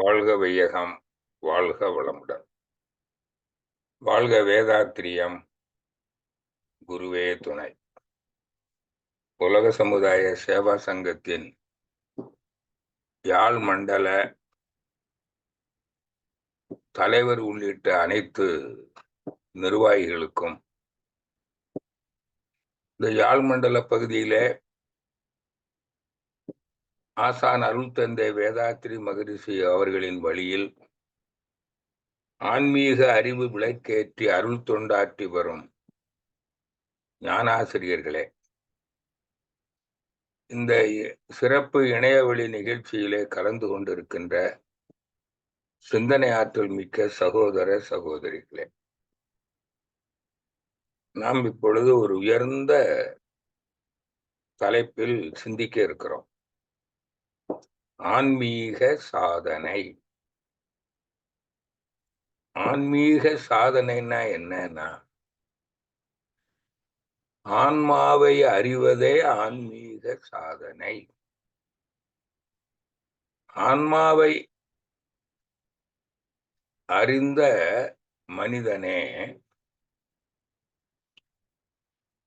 வாழ்க வையகம், வாழ்க வளமுடன். வாழ்க வேதாத்திரியம், குருவே துணை. உலக சமுதாய சேவா சங்கத்தின் யாழ் மண்டல தலைவர் உள்ளிட்ட அனைத்து நிர்வாகிகளுக்கும் இந்த யாழ் மண்டல பகுதியிலே ஆசான் அருள் தந்தை வேதாத்திரி மகரிஷி அவர்களின் வழியில் ஆன்மீக அறிவு விளக்கேற்றி அருள் தொண்டாற்றி வரும் ஞானாசிரியர்களே, இந்த சிறப்பு இணையவழி நிகழ்ச்சியிலே கலந்து கொண்டிருக்கின்ற சிந்தனை ஆற்றல் மிக்க சகோதர சகோதரிகளே, நாம் இப்பொழுது ஒரு உயர்ந்த தலைப்பில் சிந்திக்க இருக்கிறோம். ஆன்மீக சாதனை. ஆன்மீக சாதனைனா என்னன்னா, ஆன்மாவை அறிவதே ஆன்மீக சாதனை. ஆன்மாவை அறிந்த மனிதனே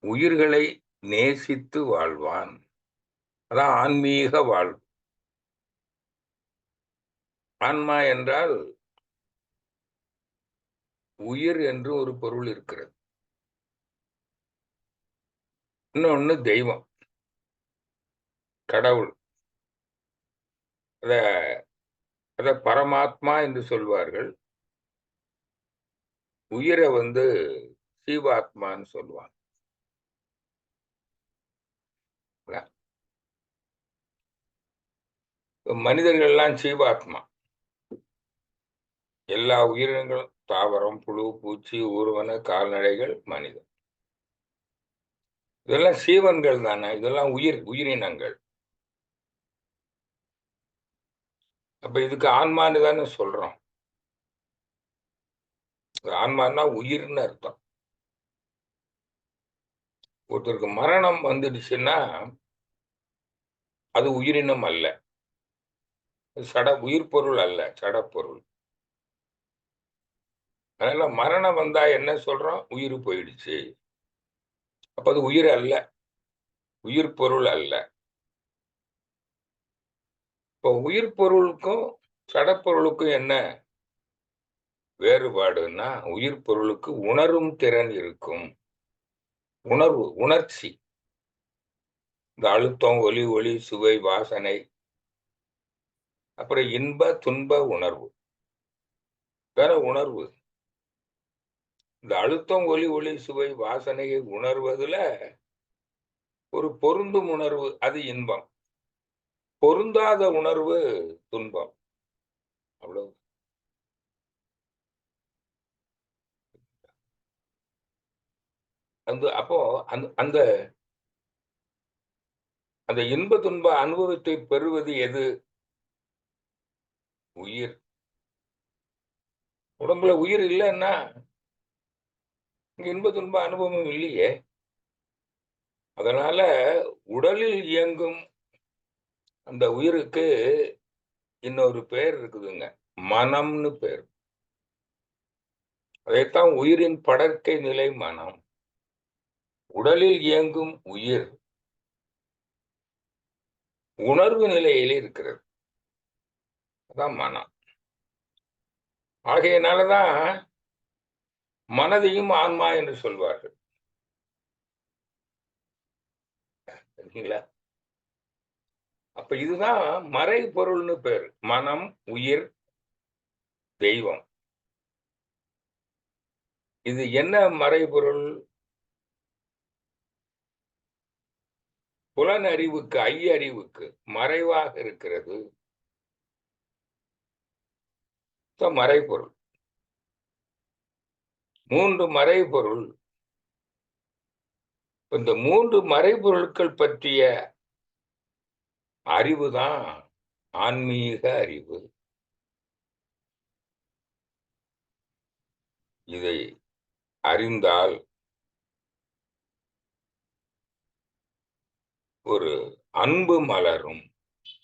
உயிர்களை நேசித்து வாழ்வான். அதான் ஆன்மீக வாழ்வு. ஆன்மா என்றால் உயிர் என்று ஒரு பொருள் இருக்கிறது. இன்னொன்னு தெய்வம், கடவுள். அத பரமாத்மா என்று சொல்வார்கள். உயிரை ஜீவாத்மான்னு சொல்லுவாங்க. மனிதர்கள்லாம் ஜீவாத்மா. எல்லா உயிரினங்களும், தாவரம், புழு, பூச்சி, ஊர்வன, கால்நடைகள், மனிதன், இதெல்லாம் சீவன்கள் தானே. இதெல்லாம் உயிரினங்கள். அப்ப இதுக்கு ஆன்மான்னு தானே சொல்றோம். ஆன்மான்னா உயிர்னு அர்த்தம். ஒருத்தருக்கு மரணம் வந்துடுச்சுன்னா அது உயிரினம் அல்ல, உயிர் பொருள் அல்ல, சடப்பொருள். அதனால மரணம் வந்தா என்ன சொல்றோம்? உயிர் போயிடுச்சு. அப்ப அது உயிர் அல்ல, உயிர் பொருள் அல்ல. இப்போ உயிர் பொருளுக்கும் சடப்பொருளுக்கும் என்ன வேறுபாடுன்னா, உயிர் பொருளுக்கு உணரும் திறன் இருக்கும். உணர்ச்சி. இந்த அழுத்தம், ஒலி, சுவை, வாசனை, அப்புறம் இன்ப துன்ப உணர்வு, வேற உணர்வு. இந்த அழுத்தம், ஒலி, சுவை, வாசனையை உணர்வதுல ஒரு பொருந்தும் உணர்வு, அது இன்பம். பொருந்தாத உணர்வு துன்பம். அவ்வளவு. அப்போ அந்த அந்த இன்ப துன்ப அனுபவத்தை பெறுவது எது? உயிர். உடம்புல உயிர் இல்லைன்னா இன்ப துன்ப அனுபவம் இல்லையே. அதனால உடலில் இயங்கும் அந்த உயிருக்கு இன்னொரு பேர் இருக்குதுங்க, மனம்னு பேர். அதைத்தான் உயிரின் படர்க்கை நிலை மனம். உடலில் இயங்கும் உயிர் உணர்வு நிலையில் இருக்கிறது, அதான் மனம். ஆகையினாலதான் மனதையும் ஆன்மா என்று சொல்வார்கள். சரிங்களா? அப்ப இதுதான் மறை பொருள்னு பேர். மனம், உயிர், தெய்வம். இது என்ன மறைபொருள்? புலனறிவுக்கு, ஐயறிவுக்கு மறைவாக இருக்கிறது மறைபொருள். 3 மறைபொருள். இந்த 3 மறைபொருட்கள் பற்றிய அறிவுதான் ஆன்மீக அறிவு. இதை அறிந்தால் ஒரு அன்பு மலரும்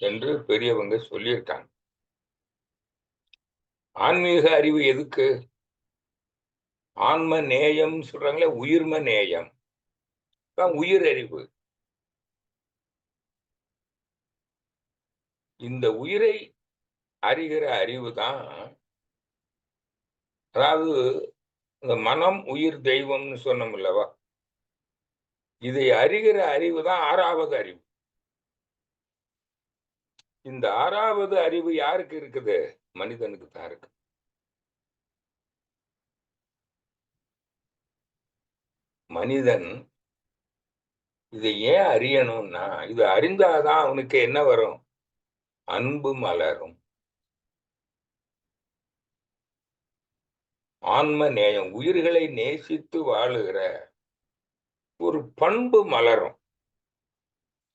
என்று பெரியவங்க சொல்லியிருக்காங்க. ஆன்மீக அறிவு எதுக்கு? ஆன்ம நேயம் சொல்றாங்களே, உயிர்ம நேயம் தான் உயிர் அறிவு. இந்த உயிரை அறிகிற அறிவு தான், அதாவது இந்த மனம், உயிர், தெய்வம்னு சொன்னோம் அல்லவா? இதை அறிகிற அறிவு தான் 6வது அறிவு. இந்த 6வது அறிவு யாருக்கு இருக்குது? மனிதனுக்கு தான் இருக்கு. மனிதன் இதை ஏன் அறியணும்னா, இது அறிந்தாதான் அவனுக்கு என்ன வரும்? அன்பு மலரும். ஆன்ம நேயம், உயிர்களை நேசித்து வாழுகிற ஒரு பண்பு மலரும்.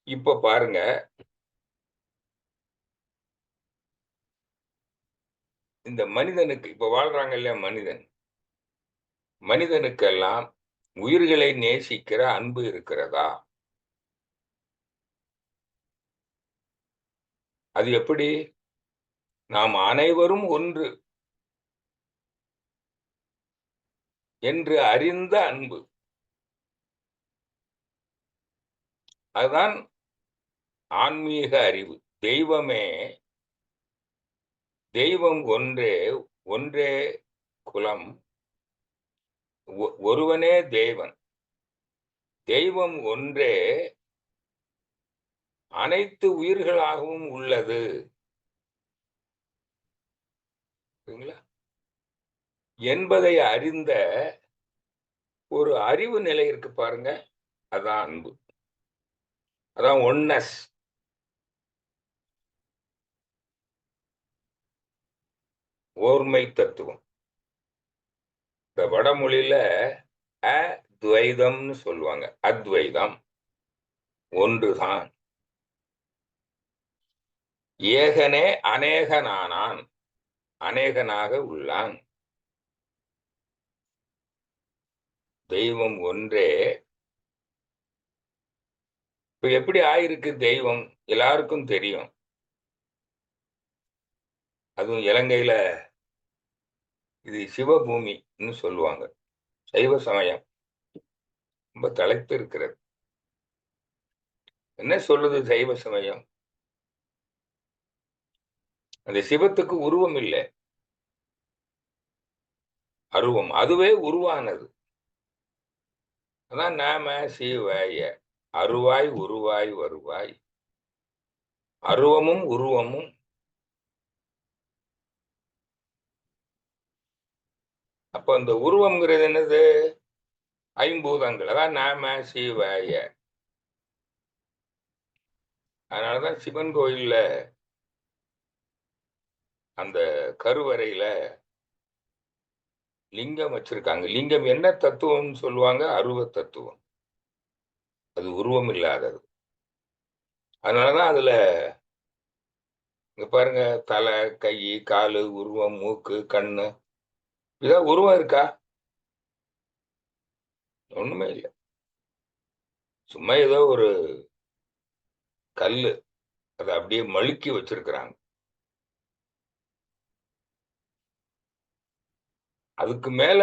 இப்ப பாருங்க, இந்த மனிதனுக்கு இப்ப வாழ்றாங்க இல்லையா மனிதன், மனிதனுக்கெல்லாம் உயிர்களை நேசிக்கிற அன்பு இருக்கிறதா? அது எப்படி? நாம் அனைவரும் ஒன்று என்று அறிந்த அன்பு. அதுதான் ஆன்மீக அறிவு. தெய்வமே, தெய்வம் ஒன்றே, ஒன்றே குலம், ஒருவனே தேவன். தெய்வம் ஒன்றே அனைத்து உயிர்களாகவும் உள்ளது. சரிங்களா? என்பதை அறிந்த ஒரு அறிவு நிலை இருக்கு பாருங்க. அதான் அன்பு. அதான் ஒன்னஸ். ஓர்மை தத்துவம். இந்த வடமொழியில அத்வைதம்னு சொல்லுவாங்க. அத்வைதம் ஒன்றுதான். ஏகனே அநேகனானான், அநேகனாக உள்ளான். தெய்வம் ஒன்றே. இப்ப எப்படி ஆயிருக்கு தெய்வம்? எல்லாருக்கும் தெரியும். அதுவும் இலங்கையில இது சிவபூமின்னு சொல்லுவாங்க. சைவ சமயம் ரொம்ப தலைத்து இருக்கிறது. என்ன சொல்லுது சைவ சமயம்? அந்த சிவத்துக்கு உருவம் இல்லை, அருவம். அதுவே உருவானது. அதான் நாம சிவாய. அருவாய் உருவாய் வருவாய். அருவமும் உருவமும். அப்ப அந்த உருவம்ங்கிறது என்னது? ஐம்பூதங்கள். அதான் நாம சிவாய. அதனாலதான் சிவன் கோயில்ல அந்த கருவறையில லிங்கம் வச்சிருக்காங்க. லிங்கம் என்ன தத்துவம்னு சொல்லுவாங்க? அருவ தத்துவம். அது உருவம் இல்லாதது. அதனாலதான் அதுல இங்க பாருங்க, தலை, கை, காலு, உருவம், மூக்கு, கண்ணு, இதான் உருவம் இருக்கா? ஒண்ணுமே இல்லை. சும்மா ஏதோ ஒரு கல்லு, அதை அப்படியே மழுக்கி வச்சிருக்கிறாங்க. அதுக்கு மேல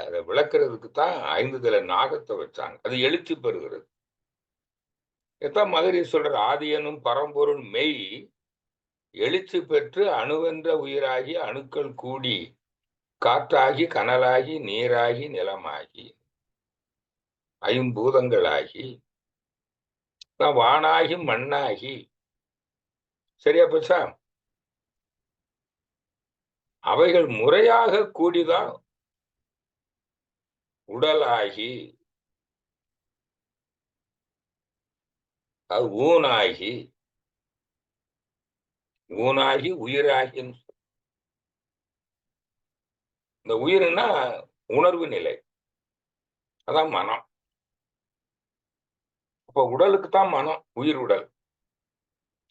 அதை விளக்குறதுக்கு தான் 5 தலை நாகத்தை வச்சாங்க. அது எழுச்சி பெறுகிறது. இதான் மதுரை சொல்ற, ஆதியனும் பரம்பொருள் மெய் எழுச்சி பெற்று அணுவென்ற உயிராகி அணுக்கள் கூடி காற்றாகி கனலாகி நீராகி நிலமாகி ஐம்பூதங்களாகி வானாகி மண்ணாகி. சரியா போச்சா? அவைகள் முறையாக கூடிதான் உடலாகி, அது ஊனாகி, ஊனாகி உயிராகி. இந்த உயிர்னா உணர்வு நிலை, அதான் மனம். அப்ப உடலுக்கு தான் மனம், உயிர் உடல்.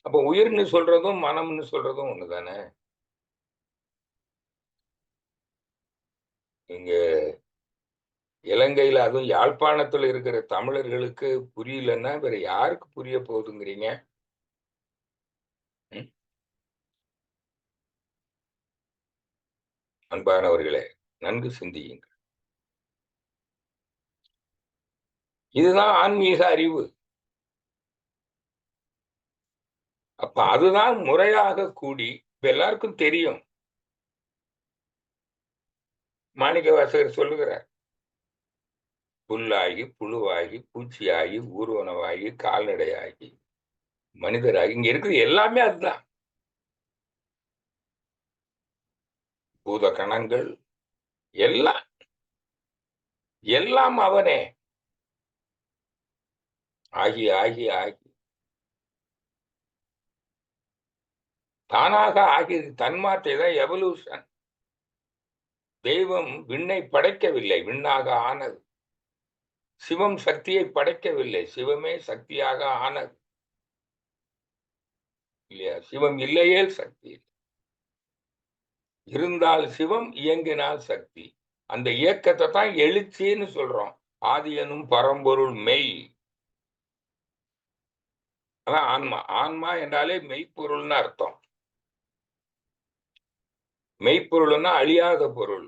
அப்ப உயிர்னு சொல்றதும் மனம்னு சொல்றதும் ஒண்ணுதானே. இங்க இலங்கையில, அதுவும் யாழ்ப்பாணத்துல இருக்கிற தமிழர்களுக்கு புரியலன்னா வேற யாருக்கு புரிய போகுதுங்கிறீங்க? ம்? அன்பானவர்களே, நன்கு சிந்தியுங்கள். இதுதான் ஆன்மீக அறிவு. அப்ப அதுதான் முறையாக கூடி இப்ப எல்லாருக்கும் தெரியும். மாணிக்கவாசகர் சொல்லுகிறார். புல்லாகி, புழுவாகி, பூச்சியாகி, ஊர்வனவாகி, கால்நடையாகி, மனிதராகி இங்க இருக்கிறது எல்லாமே அதுதான். பூத கணங்கள் எல்லாம் எல்லாம் அவனே. ஆகி, ஆகி, ஆகி தானாக ஆகியது. தன்மாற்றை தான் எவல்யூஷன். தெய்வம் விண்ணை படைக்கவில்லை, விண்ணாக ஆனது. சிவம் சக்தியை படைக்கவில்லை, சிவமே சக்தியாக ஆனது. இல்லையா? சிவம் இல்லையேல் சக்தி இல்லை. இருந்தால் சிவம், இயங்கினால் சக்தி. அந்த இயக்கத்தை தான் எழுச்சின்னு சொல்றோம். ஆதி எனும் பரம்பொருள் மெய். அதான் ஆன்மா. ஆன்மா என்றாலே மெய்ப்பொருள்னு அர்த்தம். மெய்ப்பொருள்னா அழியாத பொருள்.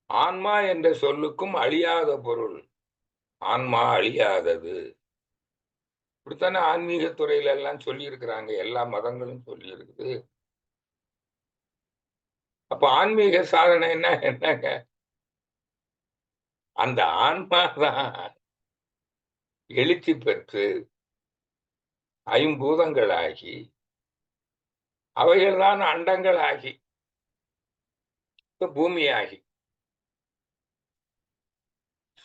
ஆன்மா என்ற சொல்லுக்கும் அழியாத பொருள். ஆன்மா அழியாதது. இப்படித்தானே ஆன்மீக துறையில எல்லாம் சொல்லி இருக்கிறாங்க. எல்லா மதங்களும் சொல்லி இருக்குது. அப்ப ஆன்மீக சாதனை என்னங்க? அந்த ஆன்மா தான் எழுச்சி பெற்று ஐம்பூதங்களாகி, அவைகள்தான் அண்டங்களாகி, பூமியாகி,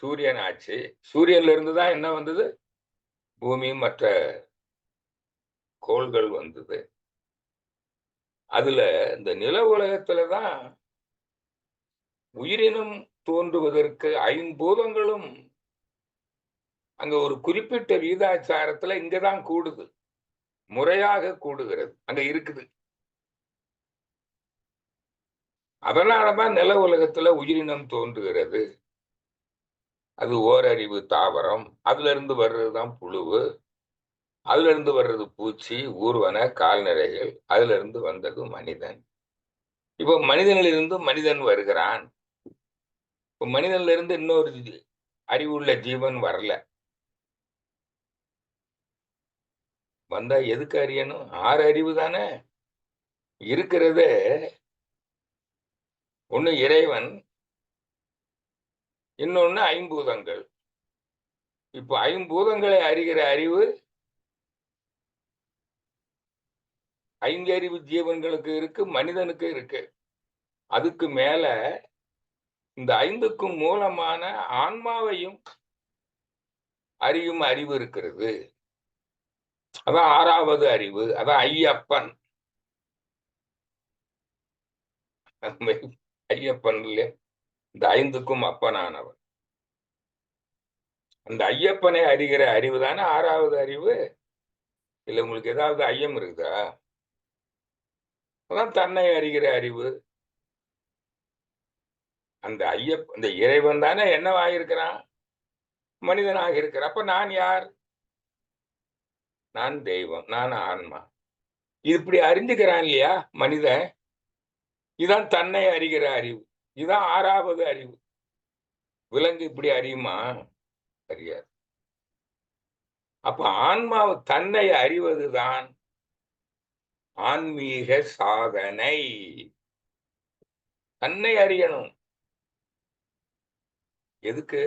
சூரியன் ஆச்சு. சூரியன்ல இருந்து தான் என்ன வந்தது? பூமி, மற்ற கோள்கள் வந்தது. அதுல இந்த நில உலகத்துல தான் உயிரினம் தோன்றுவதற்கு ஐம்பூதங்களும் அங்க ஒரு குறிப்பிட்ட விகிதாச்சாரத்துல இங்கதான் கூடுது. முறையாக கூடுகிறது. அங்க இருக்குது. அதனாலதான் நில உலகத்துல உயிரினம் தோன்றுகிறது. அது ஓரறிவு தாவரம். அதுல இருந்து வர்றதுதான் புழுவு. அதுல இருந்து வர்றது பூச்சி, ஊர்வன, கால்நடைகள். அதுல இருந்து வந்தது மனிதன். இப்போ மனிதனிலிருந்து மனிதன் வருகிறான். இப்போ மனிதன்ல இருந்து இன்னொரு அறிவுள்ள ஜீவன் வரல. வந்தா எதுக்கு அறியணும்? 6 அறிவு தானே இருக்கிறது. ஒண்ணு இறைவன், இன்னொன்னு ஐம்பூதங்கள். இப்போ ஐம்பூதங்களை அறிகிற அறிவு ஐந்தறிவு ஜீவன்களுக்கு இருக்கு, மனிதனுக்கு இருக்கு. அதுக்கு மேல இந்த 5க்கும் மூலமான ஆன்மாவையும் அறியும் அறிவு இருக்கிறது. அதான் 6வது அறிவு. அதான் ஐயப்பன். ஐயப்பன் இல்லையா? இந்த 5க்கும் அப்பனானவன். அந்த ஐயப்பனை அறிகிற அறிவு தானே 6வது அறிவு. இல்ல உங்களுக்கு ஏதாவது ஐயம் இருக்குதா? அதான் தன்னை அறிகிற அறிவு. அந்த இந்த இறைவன் தானே என்னவாயிருக்கிறான்? மனிதனாக இருக்கிறான். அப்ப நான் யார்? நான் தெய்வம். நான் ஆன்மா. இப்படி அறிஞ்சுக்கிறான் இல்லையா மனிதன்? இதான் தன்னை அறிகிற அறிவு. இதான் 6வது அறிவு. விலங்கு இப்படி அறியுமா? அறியாது. அப்ப ஆன்மாவு தன்னை அறிவதுதான் ஆன்மீக சாதனை. தன்னை அறியணும். எதுக்கு?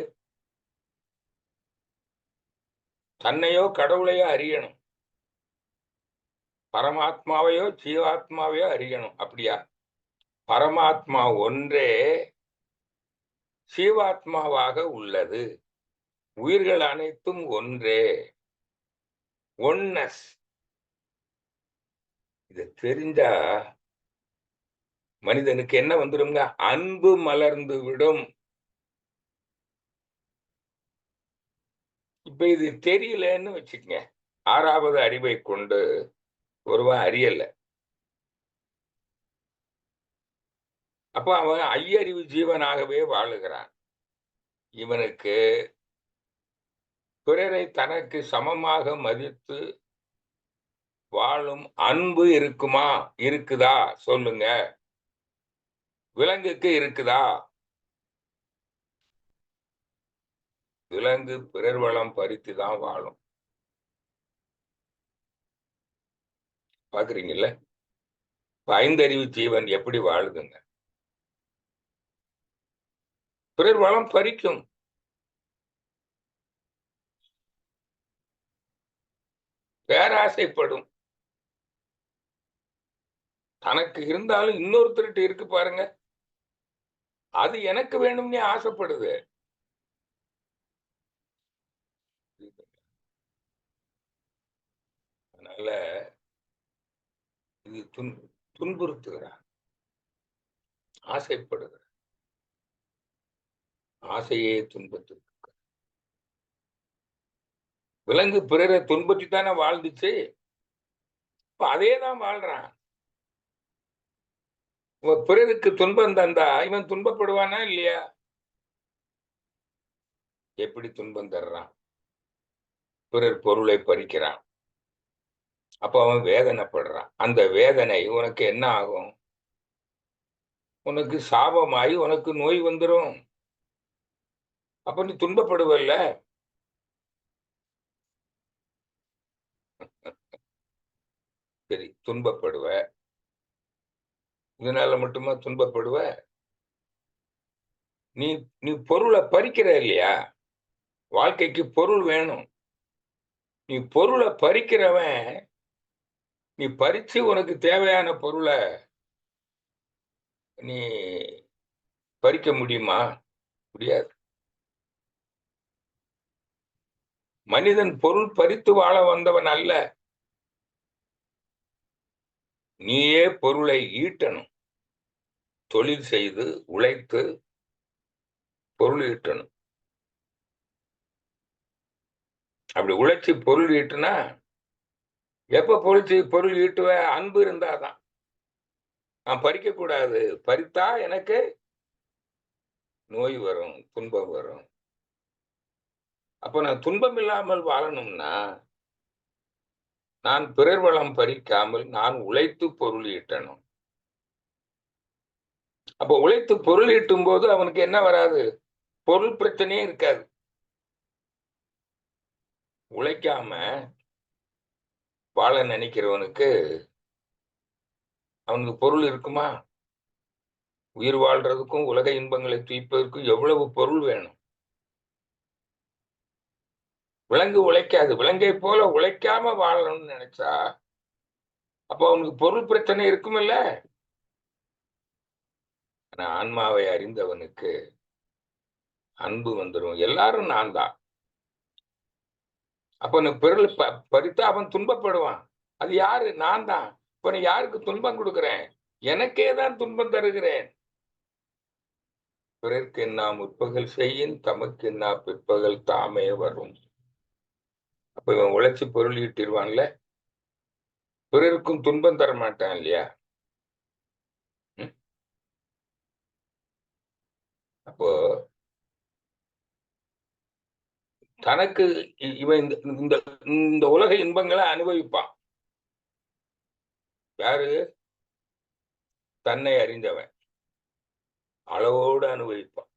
தன்னையோ கடவுளையோ அறியணும். பரமாத்மாவையோ ஜீவாத்மாவையோ அறியணும். அப்படியா? பரமாத்மா ஒன்றே ஜீவாத்மாவாக உள்ளது. உயிர்கள் அனைத்தும் ஒன்றே. ஒன்னஸ். இது தெரிஞ்சா மனிதனுக்கு என்ன வந்துருங்க? அன்பு மலர்ந்து விடும். இப்ப இது தெரியலன்னு வச்சுக்கங்க. 6வது அறிவை கொண்டு ஒருவன் அறியல. அப்ப அவன் ஐயறிவு ஜீவனாகவே வாழுகிறான். இவனுக்கு பிறரை தனக்கு சமமாக மதித்து வாழும் அன்பு இருக்குமா? இருக்குதா? சொல்லுங்க. விலங்குக்கு இருக்குதா? விலங்கு பிறர் வளம் பறித்து தான் வாழும். பாக்குறீங்கல்ல? ஐந்தறிவு ஜீவன் எப்படி வாழுதுங்க? பிறர் வளம் பறிக்கும். பேராசைப்படும். தனக்கு இருந்தாலும் இன்னொருத்தர்கிட்ட இருக்கு பாருங்க. அது எனக்கு வேணும்னே ஆசைப்படுது. அதனால இது துன்புறுத்துகிறார். ஆசைப்படுகிறார். ஆசையே துன்பத்துக்கு. விலங்கு பிறரை துன்பற்றி தானே வாழ்ந்துச்சு. இப்ப அதே தான் வாழ்றான். பிறருக்கு துன்பம் தந்தா இவன் துன்பப்படுவானா இல்லையா? எப்படி துன்பம் தர்றான்? பிறர் பொருளை பறிக்கிறான். அப்ப அவன் வேதனைப்படுறான். அந்த வேதனை உனக்கு என்ன ஆகும்? உனக்கு சாபமாயி உனக்கு நோய் வந்துரும். அப்ப நீ துன்பப்படுவல்ல. சரி, துன்பப்படுவ. இதனால மட்டுமா துன்பப்படுவ? நீ நீ பொருளை பறிக்கிற இல்லையா? வாழ்க்கைக்கு பொருள் வேணும். நீ பொருளை பறிக்கிறவன், நீ பறிச்சு உனக்கு தேவையான பொருளை நீ பறிக்க முடியுமா? முடியாது. மனிதன் பொருள் பறித்து வாழ வந்தவன் அல்ல. நீயே பொருளை ஈட்டணும். தொழில் செய்து உழைத்து பொருள் ஈட்டணும். அப்படி உழைச்சி பொருள் ஈட்டுனா எப்ப பொருள் ஈட்டுவ? அன்பு இருந்தாதான். நான் பறிக்க கூடாது. பறித்தா எனக்கு நோய் வரும், துன்பம் வரும். அப்ப நான் துன்பம் இல்லாமல் வாழணும்னா, நான் பிறர் வளம் பறிக்காமல் நான் உழைத்து பொருள் ஈட்டணும். அப்ப உழைத்து பொருள் ஈட்டும் போது அவனுக்கு என்ன வராது? பொருள் பிரச்சனையே இருக்காது. உழைக்காம வாழ நினைக்கிறவனுக்கு அவனுக்கு பொருள் இருக்குமா? உயிர் வாழ்றதுக்கும் உலக இன்பங்களை துய்ப்பதற்கும் எவ்வளவு பொருள் வேணும்? விலங்கு உழைக்காது. விலங்கை போல உழைக்காம வாழணும்னு நினைச்சா அப்ப அவனுக்கு பொருள் பிரச்சனை இருக்குமில்ல. ஆனா ஆன்மாவை அறிந்தவனுக்கு அன்பு வந்துடும். எல்லாரும் நான் தான். அப்ப நீ பொருள் பறித்தா அவன் துன்பப்படுவான். அது யாரு? நான் தான். இப்ப நீ யாருக்கு துன்பம் கொடுக்கிறேன்? எனக்கே தான் துன்பம் தருகிறேன். பிறர்க்கு என்னா முற்பகல் செய்யின் தமக்கு என்னா பிற்பகல் தாமே வரும். அப்ப இவன் உழைச்சு பொருள் ஈட்டிடுவான்ல, பிறருக்கும் துன்பம் தர மாட்டான் இல்லையா? அப்போ தனக்கு இவன் இந்த இந்த உலக இன்பங்களை அனுபவிப்பான். யாரு? தன்னை அறிந்தவன் அளவோடு அனுபவிப்பான்.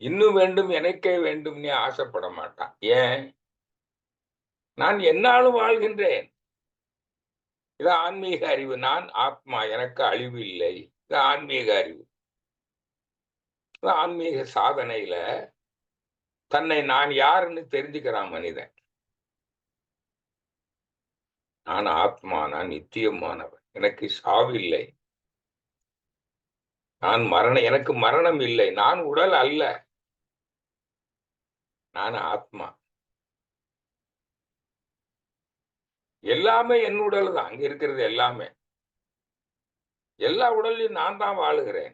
இன்னும் வேண்டும், எனக்கே வேண்டும் நீ ஆசைப்பட மாட்டான். ஏன்? நான் என்னாலும் வாழ்கின்றேன். இது ஆன்மீக அறிவு. நான் ஆத்மா, எனக்கு அழிவு இல்லை. இது ஆன்மீக அறிவு. ஆன்மீக சாதனையில தன்னை நான் யாருன்னு தெரிஞ்சுக்கிறான் மனிதன். நான் ஆத்மா, நான் நித்தியமானவன், எனக்கு சாவில்லை, எனக்கு மரணம் இல்லை, நான் உடல் அல்ல, நான் ஆத்மா. எல்லாமே என் உடல் தான். அங்க இருக்கிறது எல்லாமே. எல்லா உடல்லையும் நான் தான் வாழுகிறேன்.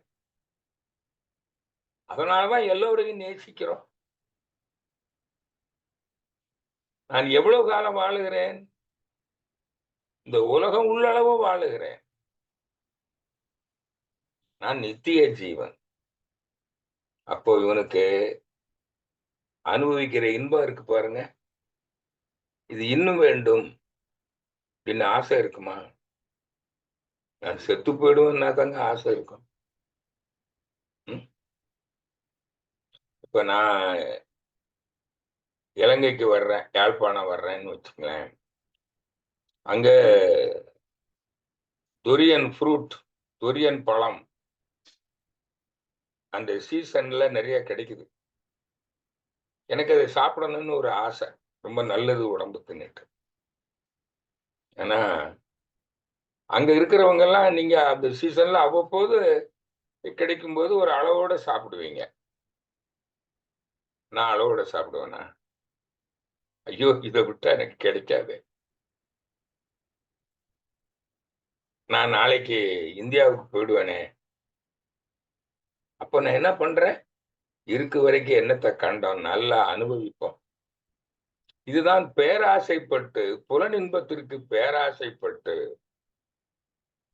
அதனாலதான் எல்லோரையும் நேசிக்கிறோம். நான் எவ்வளவு காலம் வாழுகிறேன்? இந்த உலகம் உள்ளளவு வாழுகிறேன். நான் நித்திய ஜீவன். அப்போ இவனுக்கு அனுபவிக்கிற இன்பம் இருக்கு பாருங்க. இது இன்னும் வேண்டும் அப்படின்னு ஆசை இருக்குமா? நான் செத்து போயிடுவேன்னா தாங்க ஆசை இருக்கும். ம். இப்ப நான் இலங்கைக்கு வர்றேன், யாழ்ப்பாணம் வர்றேன்னு வச்சுக்கங்களேன். அங்க துரியன் ஃப்ரூட், துரியன் பழம் அந்த சீசன்ல நெறைய கிடைக்குது. எனக்கு அத சாப்பிடணும்னு ஒரு ஆசை. ரொம்ப நல்லது உடம்புக்குன்னுட்டு. ஏன்னா, அங்க இருக்கிறவங்கலாம் நீங்க அந்த சீசன்ல அவ்வப்போது கிடைக்கும்போது ஒரு அளவோட சாப்பிடுவீங்க. நான் அளவோட சாப்பிடுவேனா? ஐயோ! இத விட்டா எனக்கு கிடைக்காதே. நான் நாளைக்கு இந்தியாவுக்கு போயிடுவேனே. அப்ப நான் என்ன பண்றேன்? இருக்கு வரைக்கும் என்னத்த கண்டோம், நல்லா அனுபவிப்போம். இதுதான் பேராசைப்பட்டு, புலனின்பத்திற்கு பேராசைப்பட்டு,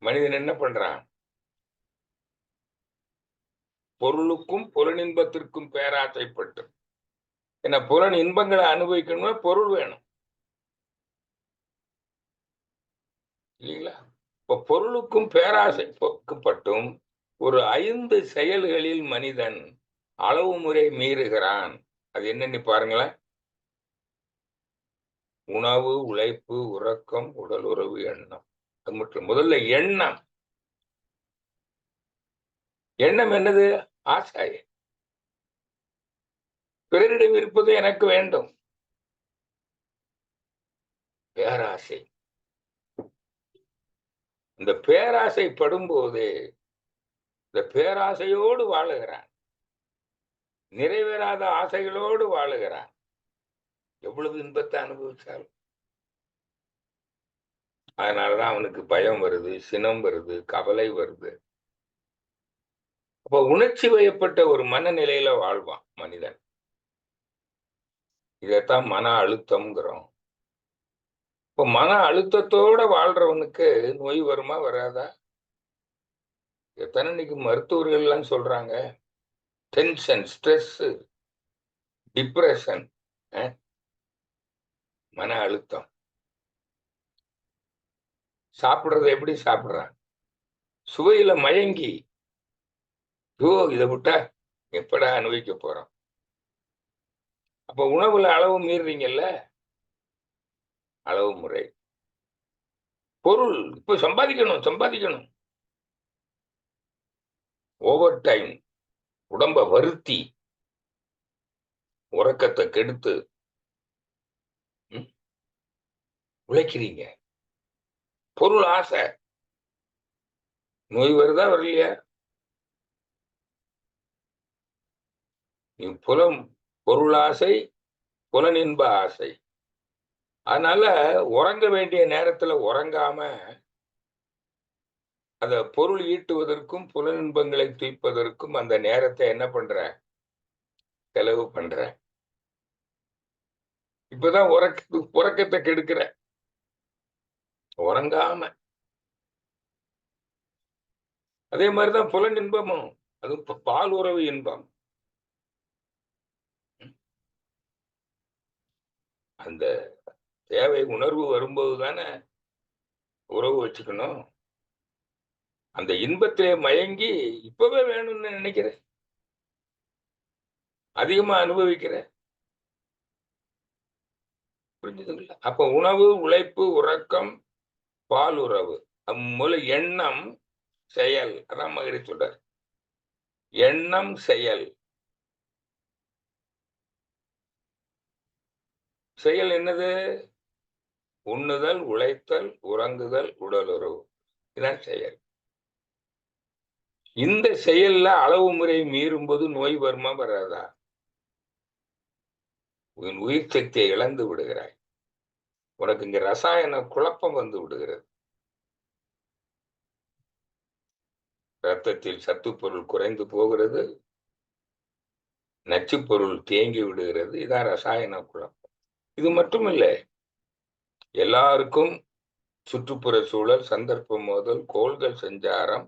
மனிதன் என்ன பண்றான்? பொருளுக்கும், புலனின்பத்திற்கும் பேராசைப்பட்டு. ஏன்னா புலன் இன்பங்கள அனுபவிக்கணும்னா பொருள் வேணும். இல்லீங்களா? இப்ப பொருளுக்கும் பேராசைப்பட்டும் ஒரு 5 செயல்களில் மனிதன் அளவு முறை மீறுகிறான். அது என்னன்னு பாருங்களேன். உணவு, உழைப்பு, உறக்கம், உடலுறவு, எண்ணம். அது மட்டும் முதல்ல எண்ணம். எண்ணம் என்னது? ஆசை. பிறரிடம் இருப்பது எனக்கு வேண்டும். பேராசை. இந்த பேராசை படும்போது, இந்த பேராசையோடு வாழுகிறான். நிறைவேறாத ஆசைகளோடு வாழுகிறான். எவ்வளவு இன்பத்தை அனுபவிச்சாலும். அதனாலதான் அவனுக்கு பயம் வருது, சினம் வருது, கவலை வருது. அப்ப உணர்ச்சி வயப்பட்ட ஒரு மனநிலையில வாழ்வான் மனிதன். இதைத்தான் மன அழுத்தம்ங்கிறோம். இப்ப மன அழுத்தத்தோட வாழ்றவனுக்கு நோய் வருமா? வராதா? எத்தனை இன்னைக்கு மருத்துவர்கள் எல்லாம் சொல்றாங்க. டென்ஷன், ஸ்ட்ரெஸ், டிப்ரஷன், மன அழுத்தம். சாப்பிடுறத எப்படி சாப்பிடுறான்? சுவையில மயங்கி, ஐயோ! இத விட்டா எப்படா அனுபவிக்க போறோம்? அப்ப உணவுல அளவு மீறுறீங்கல்ல? அளவு முறை. பொருள் இப்ப சம்பாதிக்கணும், சம்பாதிக்கணும். Over time. உடம்ப வருத்தி, உறக்கத்த கெடுத்து, ம், உழைக்கிறீங்க. பொருள் ஆசை. நோய் வருதா? வரலையா? பொருளாசை, புலனின்ப ஆசை. அதனால உறங்க வேண்டிய நேரத்துல உறங்காம, அத பொருள் ஈட்டுவதற்கும், புலனின்பங்களை துய்ப்பதற்கும் அந்த நேரத்த என்ன பண்ற? செலவு பண்ற. இப்பதான் உறக்கத்த கெடுக்கிற. உறங்காம. அதே மாரிதான் புலனின்பமும். அதுவும் பால் உறவு இன்பம். அந்த தேவை உணர்வு வரும்போது தானே உறவு வச்சுக்கணும். அந்த இன்பத்திலே மயங்கி இப்பவே வேணும்னு நினைக்கிறேன். அதிகமா அனுபவிக்கிறேன். புரிஞ்சுதுங்களா? அப்ப உணவு, உழைப்பு, உறக்கம், பாலுறவு. முதல்ல எண்ணம், செயல். அதான் மகிழ்ச்சி சொல்றார். எண்ணம், செயல். செயல் என்னது? உண்ணுதல், உழைத்தல், உறங்குதல், உடலுறவு. இதான் செயல். இந்த செயல்ல அளவு முறை மீறும்போது நோய் வருமா? வராதா? உன் உயிர் சக்தியை இழந்து விடுகிறாய். உனக்கு இங்க ரசாயன குழப்பம் வந்து விடுகிறது. ரத்தத்தில் சத்துப்பொருள் குறைந்து போகிறது. நச்சுப்பொருள் தேங்கி விடுகிறது. இதான் ரசாயன குழப்பம். இது மட்டும் இல்ல. எல்லாருக்கும் சுற்றுப்புற சூழல், சந்தர்ப்ப மோதல், கோள்கள் சஞ்சாரம்,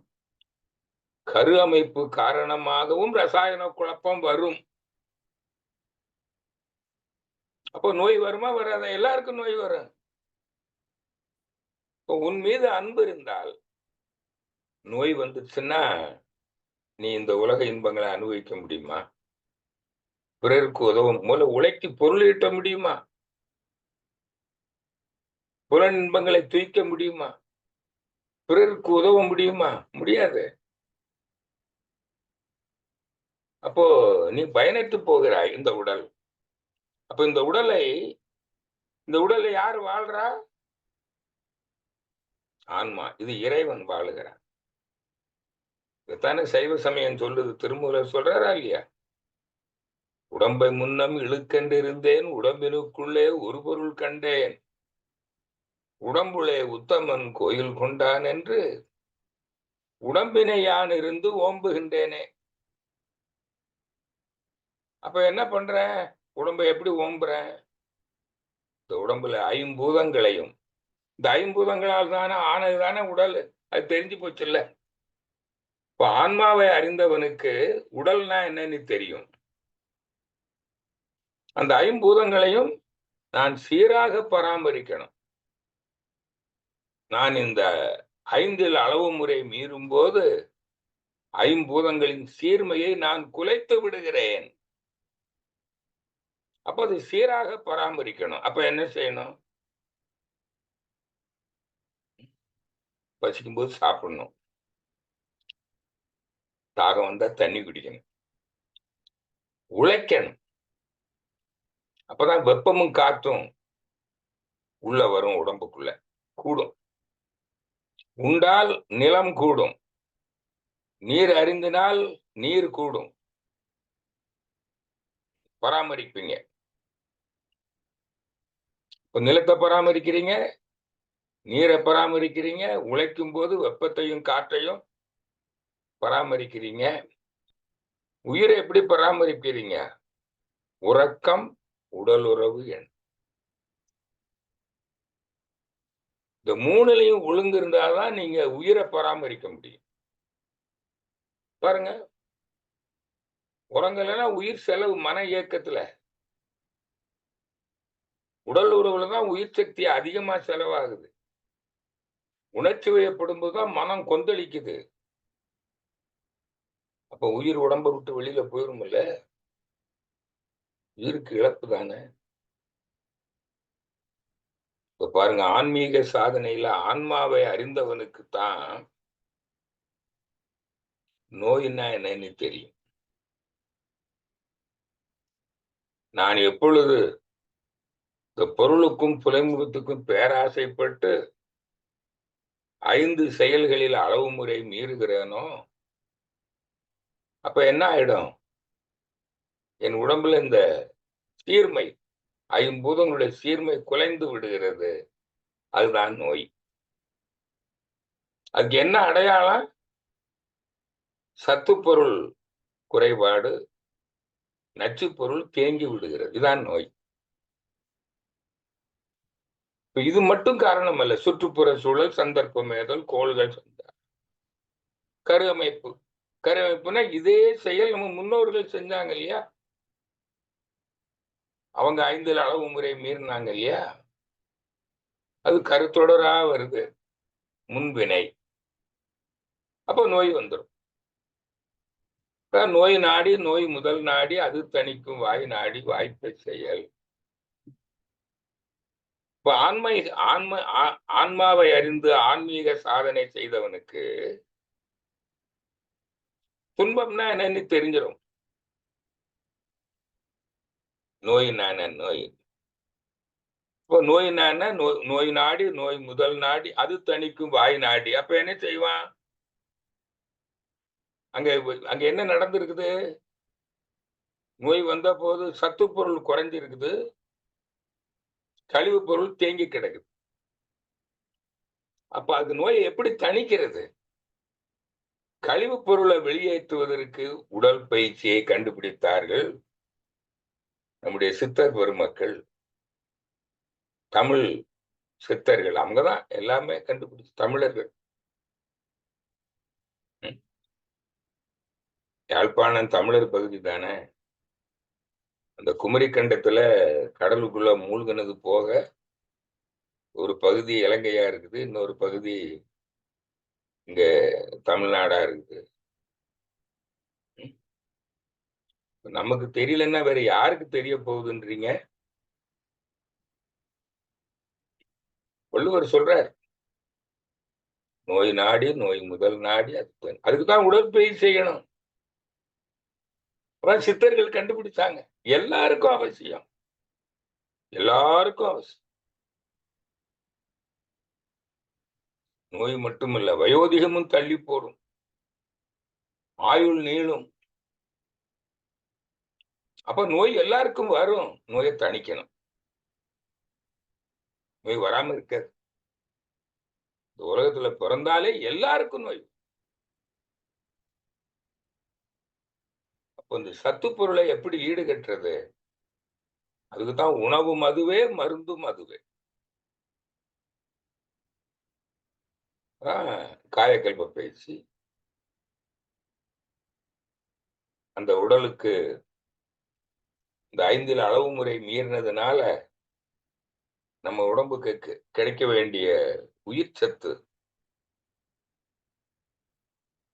கரு அமைப்பு காரணமாகவும் ரசாயன குழப்பம் வரும். அப்போ நோய் வருமா? வராதா? எல்லாருக்கும் நோய் வரும். இப்போ உன் மீது அன்பு இருந்தால், நோய் வந்துச்சுன்னா நீ இந்த உலக இன்பங்களை அனுபவிக்க முடியுமா? பிறருக்கு உதவும் மூல உழைத்து பொருள் ஈட்ட முடியுமா? புலன் இன்பங்களை துய்க்க முடியுமா? பிறருக்கு உதவ முடியுமா? முடியாது. அப்போ நீ பயனற்று போகிறாய் இந்த உடல். அப்ப இந்த உடலை யார் வாழ்றா? ஆன்மா. இது இறைவன் வாழுகிறான். இதைத்தானே சைவ சமயம் சொல்லுது. திருமூலர் சொல்றாரா இல்லையா? உடம்பை முன்னம் இழுக்கென்றிருந்தேன் உடம்பினுக்குள்ளே ஒரு பொருள் கண்டேன். உடம்புளே உத்தமன் கோயில் கொண்டான் என்று உடம்பினை யான் இருந்து ஓம்புகின்றேனே. அப்ப என்ன பண்றேன்? உடம்பை எப்படி ஓம்புறேன்? இந்த உடம்புல ஐம்பூதங்களையும் இந்த ஐம்பூதங்களால் தானே ஆனது தானே உடல். அது தெரிஞ்சு போச்சுல்ல. இப்ப ஆன்மாவை அறிந்தவனுக்கு உடல்னா என்னன்னு தெரியும். அந்த ஐம்பூதங்களையும் நான் சீராக பராமரிக்கணும். நான் இந்த 5ல் அளவு முறை மீறும் போது ஐம்பூதங்களின் சீர்மையை நான் குலைத்து விடுகிறேன். அப்ப அது சீராக பராமரிக்கணும். அப்ப என்ன செய்யணும்? பசிக்கும் போது சாப்பிடணும். தாகம் வந்தா தண்ணி குடிக்கணும். உழைக்கணும். அப்பதான் வெப்பமும் காத்தும் உள்ள வரும் உடம்புக்குள்ள. கூடும். உண்டால் நிலம் கூடும். நீர் அருந்தினால் நீர் கூடும். பராமரிப்பீங்க. இப்ப நிலத்தை பராமரிக்கிறீங்க, நீரை பராமரிக்கிறீங்க, உழைக்கும் போது வெப்பத்தையும் காற்றையும் பராமரிக்கிறீங்க. உயிரை எப்படி பராமரிக்கிறீங்க? உறக்கம், உடல் உறவு எண். இந்த 3லயும் ஒழுங்கு இருந்தாதான் நீங்க உயிரை பராமரிக்க முடியும். பாருங்க, உறங்கலைன்னா உயிர் செலவு மன இயக்கத்துல. உடல் உறவுல தான் உயிர் சக்தி அதிகமா செலவாகுது. உணர்ச்சி வயப்படும் போதுதான் மனம் கொந்தளிக்குது. அப்ப உயிர் உடம்பை விட்டு வெளியில போயிருமில்ல. உயிருக்கு இழப்பு தானே. இப்ப பாருங்க, ஆன்மீக சாதனையில ஆன்மாவை அறிந்தவனுக்கு தான் நோயின்னா என்னன்னு தெரியும். நான் எப்பொழுது இந்த பொருளுக்கும் புலைமுகத்துக்கும் பேராசைப்பட்டு 5 செயல்களில் அளவு முறை மீறுகிறேனோ, அப்ப என்ன ஆயிடும்? என் உடம்புல இந்த சீர்மை, ஐம்பூதங்களுடைய சீர்மை குலைந்து விடுகிறது. அதுதான் நோய். அதுக்கு என்ன அடையாளம்? சத்துப்பொருள் குறைபாடு, நச்சுப்பொருள் தேங்கி விடுகிறது. இதான் நோய். இது மட்டும் காரணம் அல்ல. சுற்றுப்புற சூழல், சந்தர்ப்பமேதல், கோள்கள், கரு அமைப்பு. கரு அமைப்புனா இதே செயல் நம்ம முன்னோர்கள் செஞ்சாங்க இல்லையா? அவங்க 5ல் அளவு முறை மீறினாங்க இல்லையா? அது கருத்தொடரா வருது. முன்வினை. அப்போ நோய் வந்துடும். நோய் நாடி, நோய் முதல் நாடி, அது தணிக்கும் வாய் நாடி வாய்ப்பை செயல். இப்ப ஆன்மாவை அறிந்து ஆன்மீக சாதனை செய்தவனுக்கு துன்பம்னா என்னன்னு தெரிஞ்சிடும். நோயின்னா என்ன? நோய். இப்போ நோயின்னா என்ன? நோய் நாடி, நோய் முதல் நாடி, அது தணிக்கும் வாய் நாடி. அப்ப என்ன செய்வான்? அங்க அங்க என்ன நடந்திருக்குது? நோய் வந்த போது சத்து பொருள் குறைஞ்சிருக்குது, கழிவு பொருள் தேங்கி கிடக்குது. அப்ப அது நோயை எப்படி தணிக்கிறது? கழிவு பொருளை வெளியேற்றுவதற்கு உடல் பயிற்சியை கண்டுபிடித்தார்கள் நம்முடைய சித்தர் பெருமக்கள், தமிழ் சித்தர்கள். அவங்கதான் எல்லாமே கண்டுபிடிச்சு தமிழர்கள். யாழ்ப்பாணம் தமிழர் பகுதி தானே. அந்த குமரி கண்டத்துல கடலுக்குள்ள மூழ்கினது போக, ஒரு பகுதி இலங்கையா இருக்குது, இன்னொரு பகுதி இங்க தமிழ்நாடா இருக்குது. நமக்கு தெரியலன்னா வேற யாருக்கு தெரிய போகுதுன்றீங்க? வள்ளுவர் சொல்றார், நோய் நாடி, நோய் முதல் நாடி அது. அதுக்குதான் உடற்பயிற்சி செய்யணும். அதான் சித்தர்கள் கண்டுபிடிச்சாங்க. எல்லாருக்கும் அவசியம். எல்லாருக்கும் அவசியம். நோய் மட்டுமல்ல, வயோதிகமும் தள்ளி போடும். ஆயுள் நீளும். அப்ப நோய் எல்லாருக்கும் வரும். நோயை தணிக்கணும். நோய் வராம இருக்காது. இந்த உலகத்துல பிறந்தாலே எல்லாருக்கும் நோய். அப்ப இந்த சத்து பொருளை எப்படி ஈடுகட்டுறது? அதுக்குத்தான் உணவும் அதுவே, மருந்தும் அதுவே. காயகல்ப பயிற்சி. அந்த உடலுக்கு இந்த 5 அளவு முறை மீறினதுனால நம்ம உடம்புக்கு கிடைக்க வேண்டிய உயிர் சத்து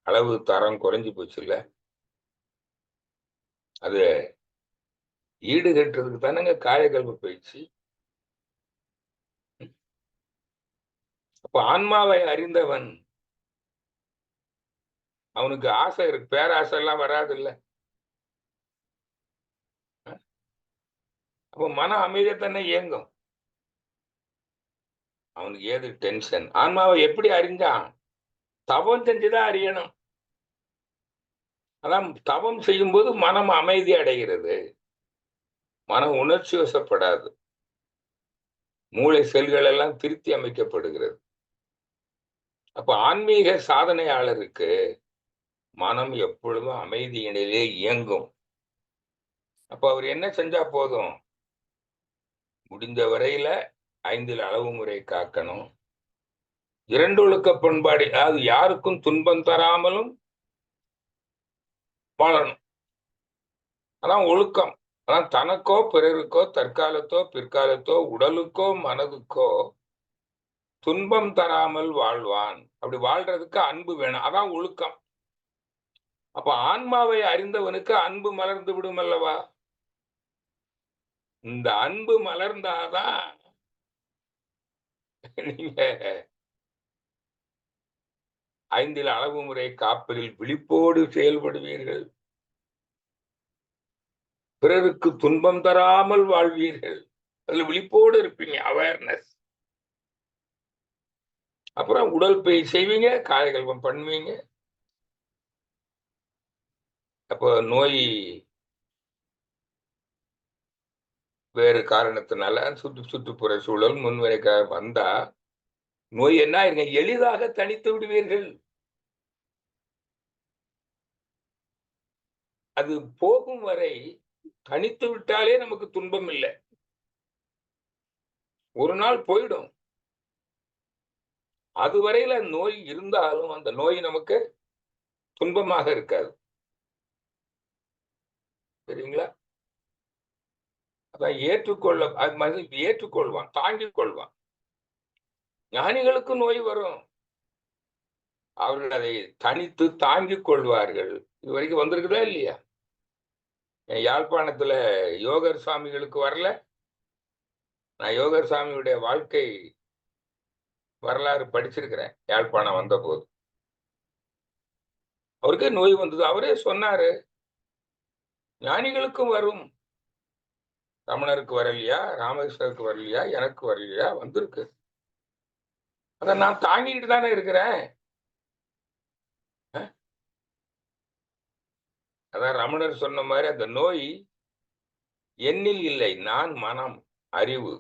அளவு தரம் குறைஞ்சு போச்சுல்ல. அது ஈடுகட்டுறதுக்கு தானங்க காயகல்ப பயிற்சி. அப்ப ஆன்மாவை அறிந்தவன் அவனுக்கு ஆசை இருக்கு. பேராசை எல்லாம் வராது இல்ல. அப்ப மன அமைதியத்தானே இயங்கும். அவனுக்கு ஏது டென்ஷன்? ஆன்மாவை எப்படி அறிஞ்சான்? தவம் செஞ்சுதான் அறியணும். அதான் தவம் செய்யும் போது மனம் அமைதி அடைகிறது. மனம் உணர்ச்சி வசப்படாது. மூளை செல்கள் எல்லாம் திருத்தி அமைக்கப்படுகிறது. அப்ப ஆன்மீக சாதனையாளருக்கு மனம் எப்பொழுதும் அமைதியினிலே இயங்கும். அப்ப அவர் என்ன செஞ்சா போதும்? முடிந்த வரையில 5 அளவு முறை காக்கணும். 2 ஒழுக்க பண்பாடு, அதாவது யாருக்கும் துன்பம் தராமலும் வாழணும். அதான் ஒழுக்கம். அதான் தனக்கோ பிறருக்கோ தற்காலத்தோ பிற்காலத்தோ உடலுக்கோ மனதுக்கோ துன்பம் தராமல் வாழ்வான். அப்படி வாழ்றதுக்கு அன்பு வேணும். அதான் ஒழுக்கம். அப்ப ஆன்மாவை அறிந்தவனுக்கு அன்பு மலர்ந்து விடும் அல்லவா? இந்த அன்பு மலர்ந்தாதான் நீங்க 5 அளவு முறை காப்பதில் விழிப்போடு செயல்படுவீர்கள். பிறருக்கு துன்பம் தராமல் வாழ்வீர்கள். அதுல விழிப்போடு இருப்பீங்க. அவேர்னஸ். அப்புறம் உடற்பயிற்சி செய்வீங்க, காயகல்பம் பண்ணுவீங்க. அப்போ நோய் வேறு காரணத்தினால சுற்றுப்புற சூழல் முன்வரைக்காக வந்தா நோய் என்ன ஆயிருங்க? எளிதாக தணித்து விடுவீர்கள். அது போகும் வரை தணித்து விட்டாலே நமக்கு துன்பம் இல்லை. ஒரு நாள் போயிடும். அதுவரையில நோய் இருந்தாலும் அந்த நோய் நமக்கு துன்பமாக இருக்காது. சரிங்களா? அதான் ஏற்றுக்கொள்வான், தாங்கிக் கொள்வான். ஞானிகளுக்கு நோய் வரும். அவர்கள் அதை தனித்து தாங்கிக் கொள்வார்கள். இது வரைக்கும் வந்திருக்குதா இல்லையா? யாழ்ப்பாணத்துல யோகர் சுவாமிகளுக்கு வரல. நான் யோகர் சுவாமியுடைய வாழ்க்கை வரலாறு படிச்சிருக்கிறேன் யாழ்ப்பாணம் வந்த போது. அவருக்கே நோய் வந்தது. அவரே சொன்னாரு, ஞானிகளுக்கும் வரும். ரமணருக்கு வரலையா? ராமகிருஷ்ணருக்கு வரலையா? எனக்கு வரலையா? வந்திருக்கு. அதை நான் தாங்கிட்டு தானே இருக்கிறேன். அதான் ரமணர் சொன்ன மாதிரி அந்த நோய் என்னில் இல்லை. நான் மனம், அறிவு,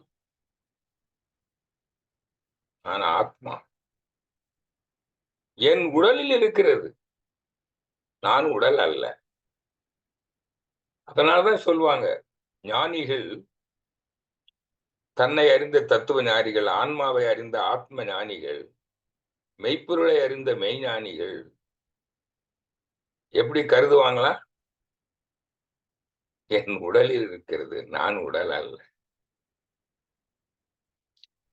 நான் ஆத்மா. என் உடலில் இருக்கிறது. நான் உடல் அல்ல. அதனாலதான் சொல்லுவாங்க, ஞானிகள், தன்னை அறிந்த தத்துவ ஞானிகள், ஆன்மாவை அறிந்த ஆத்ம ஞானிகள், மெய்ப்பொருளை அறிந்த மெய்ஞானிகள் எப்படி கருதுவாங்களா? என் உடலில் இருக்கிறது, நான் உடல் அல்ல.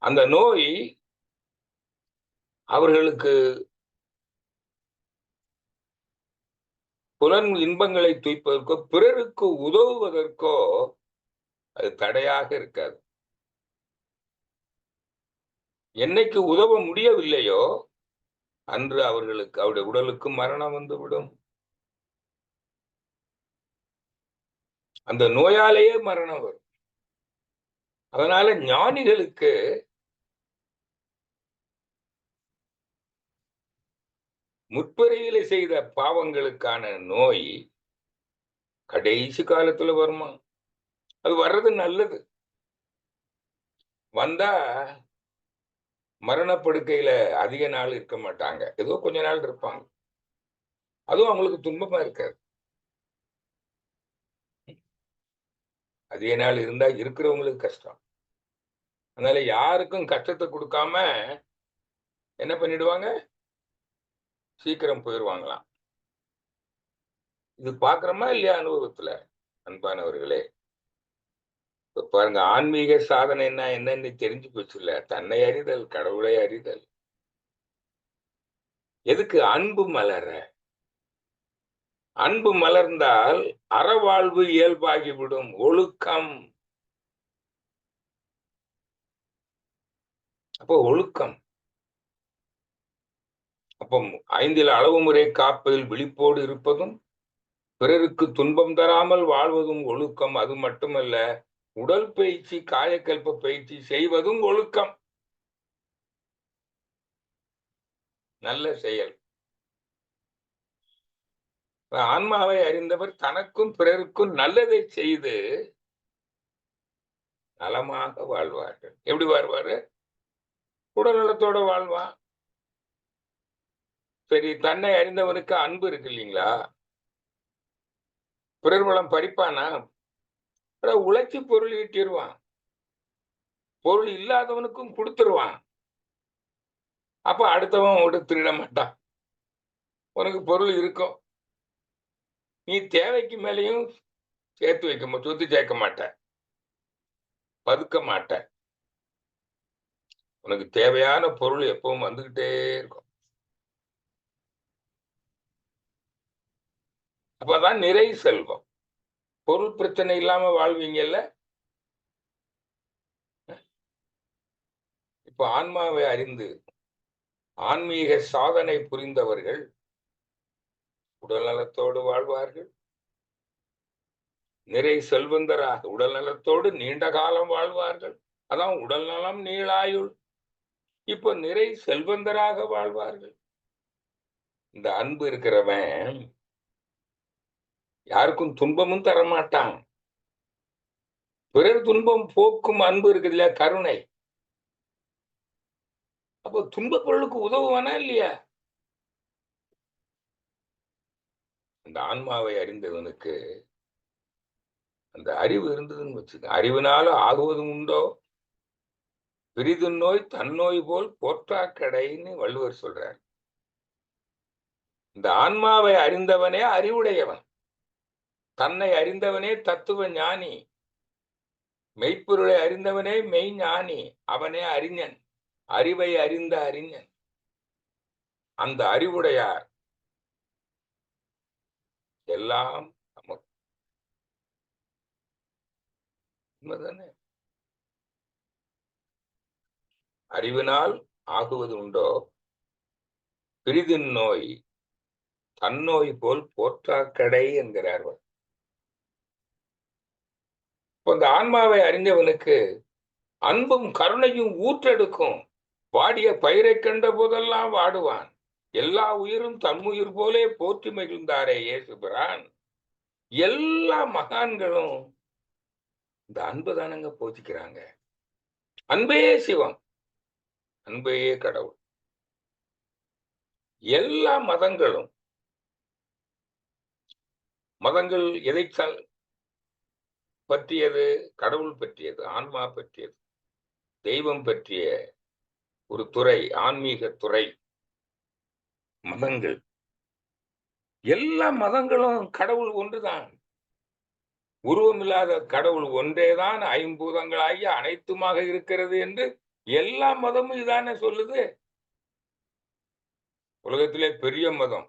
அந்த நோய் அவர்களுக்கு புலன் இன்பங்களை துய்ப்பதற்கோ பிறருக்கு உதவுவதற்கோ அது தடையாக இருக்காது. என்னைக்கு உதவ முடியவில்லையோ அன்று அவர்களுக்கு அவருடைய உடலுக்கு மரணம் வந்துவிடும். அந்த நோயாலேயே மரணம் வரும். அதனால ஞானிகளுக்கு முற்பிறவியிலே செய்த பாவங்களுக்கான நோய் கடைசி காலத்துல வருமா? அது வர்றது நல்லது. வந்தா மரணப்படுக்கையில அதிக நாள் இருக்க மாட்டாங்க. ஏதோ கொஞ்ச நாள் இருப்பாங்க. அதுவும் அவங்களுக்கு துன்பமா இருக்காது. அதிக நாள் இருந்தா இருக்கிறவங்களுக்கு கஷ்டம். அதனால யாருக்கும் கஷ்டத்த குடுக்காம என்ன பண்ணிடுவாங்க? சீக்கிரம் போயிருவாங்களாம். இது பார்க்கிறோமா இல்லையா அனுபவத்துல? அன்பானவர்களே. இப்ப பாருங்க ஆன்மீக சாதனைன்னா என்னன்னு தெரிஞ்சு போச்சுல்ல. தன்னை அறிதல், கடவுளை அறிதல். எதுக்கு? அன்பு மலர. அன்பு மலர்ந்தால் அறவாழ்வு இயல்பாகிவிடும். ஒழுக்கம். அப்போ ஒழுக்கம். அப்போ 5 அளவு முறை காப்பதில் விழிப்போடு இருப்பதும், பிறருக்கு துன்பம் தராமல் வாழ்வதும் ஒழுக்கம். அது மட்டுமல்ல, உடல் பயிற்சி, காயக்கல்ப பயிற்சி செய்வதும் ஒழுக்கம். நல்ல செயல். ஆன்மாவை அறிந்தவர் தனக்கும் பிறருக்கும் நல்லதை செய்து நலமாக வாழ்வார்கள். எப்படி வாழ்வாரு? உடல் நலத்தோட வாழ்வான். சரி, தன்னை அறிந்தவனுக்கு அன்பு இருக்கு இல்லைங்களா? பிறர் வளம் பறிப்பானா? உழைச்சி பொருள் ஈட்டிடுவான். பொருள் இல்லாதவனுக்கும் கொடுத்துருவான். அப்ப அடுத்தவன் விட திருட மாட்டான். உனக்கு பொருள் இருக்கும். நீ தேவைக்கு மேலேயும் சேர்த்து வைக்க சொத்து சேர்க்க மாட்ட, பதுக்க மாட்ட. உனக்கு தேவையான பொருள் எப்பவும் வந்துகிட்டே இருக்கும். அப்பதான் நிறை செல்வம். பொருள் பிரச்சனை இல்லாம வாழ்வீங்கல்ல. இப்ப ஆன்மாவை அறிந்து ஆன்மீக சாதனை புரிந்தவர்கள் உடல் நலத்தோடு வாழ்வார்கள். நிறை செல்வந்தராக உடல் நலத்தோடு நீண்ட காலம் வாழ்வார்கள். அதான் உடல் நலம் நீளாயுள். இப்ப நிறை செல்வந்தராக வாழ்வார்கள். இந்த அன்பு இருக்கிறவன் யாருக்கும் துன்பமும் தரமாட்டான். பிறர் துன்பம் போக்கும் அன்பு இருக்குது இல்லையா? கருணை. அப்போ துன்ப பொருளுக்கு உதவுவானா இல்லையா? அந்த ஆன்மாவை அறிந்தவனுக்கு அந்த அறிவு இருந்ததுன்னு வச்சுக்க. அறிவினால ஆகுவதும் உண்டோ? பிரிது நோய் தன்னோய் போல் போற்றா கடைன்னு வள்ளுவர் சொல்றார். இந்த ஆன்மாவை அறிந்தவனே அறிவுடையவன். தன்னை அறிந்தவனே தத்துவ ஞானி. மெய்ப்பொருளை அறிந்தவனே மெய் ஞானி. அவனே அறிஞன். அறிவை அறிந்த அறிஞன். அந்த அறிவுடையார் எல்லாம் நமக்கு உண்மைதானே? அறிவினால் ஆகுவது உண்டோ? பிரிதின் நோய் தன்னோய் போல் போற்றா கடை என்கிறார்கள். இந்த ஆன்மாவை அறிந்தவனுக்கு அன்பும் கருணையும் ஊற்றெடுக்கும். வாடிய பயிரை கண்ட போதெல்லாம் வாடுவான். எல்லா உயிரும் தன்னுயிர் போலே போற்றி மகிழ்ந்தாரே இயேசு பிரான். எல்லா மகான்களும் இந்த அன்பு தானங்க போதிக்கிறாங்க. அன்பே சிவம், அன்பே கடவுள். எல்லா மதங்களும் மதங்கள் எதை பற்றியது? கடவுள் பற்றியது, ஆன்மா பற்றியது, தெய்வம் பற்றிய ஒரு துறை, ஆன்மீக துறை. மதங்கள், எல்லா மதங்களும் கடவுள் ஒன்றுதான். உருவமில்லாத கடவுள் ஒன்றேதான் ஐம்பூதங்களாகிய அனைத்துமாக இருக்கிறது என்று எல்லா மதமும் இதானே சொல்லுது. உலகத்திலே பெரிய மதம்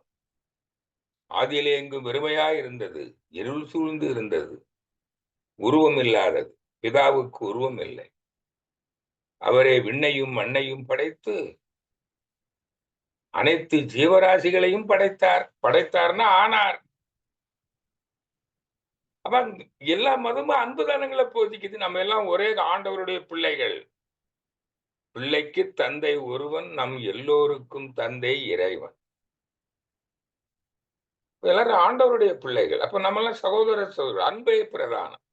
ஆதியிலே எங்கும் வெறுமையாய் இருந்தது, இருள் சூழ்ந்து இருந்தது, உருவம் இல்லாதது, பிதாவுக்கு உருவம் இல்லை. அவரே விண்ணையும் மண்ணையும் படைத்து அனைத்து ஜீவராசிகளையும் படைத்தார். படைத்தார்னா ஆனார். அப்ப எல்லா மதமும் அன்பு தானங்களை போதிக்குது. நம்ம எல்லாம் ஒரே ஆண்டவருடைய பிள்ளைகள். பிள்ளைக்கு தந்தை ஒருவன், நம் எல்லோருக்கும் தந்தை இறைவன். எல்லாரும் ஆண்டவருடைய பிள்ளைகள். அப்ப நம்ம எல்லாம் சகோதர சகோதரர். அன்பே பிரதானம்.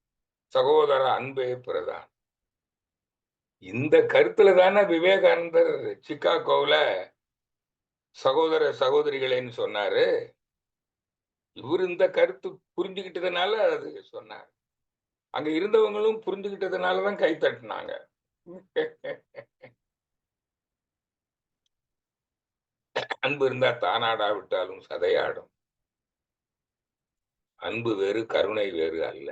சகோதர அன்பே பிரதானம். இந்த கருத்துல தானே விவேகானந்தர் சிக்காகோவுல சகோதர சகோதரிகளேன்னு சொன்னாரு. இவர் இந்த கருத்து புரிஞ்சுக்கிட்டதுனால அது சொன்னார். அங்க இருந்தவங்களும் புரிஞ்சுக்கிட்டதுனாலதான் கை தட்டினாங்க. அன்பு இருந்தா தானாடாவிட்டாலும் சதையாடும். அன்பு வேறு, கருணை வேறு அல்ல.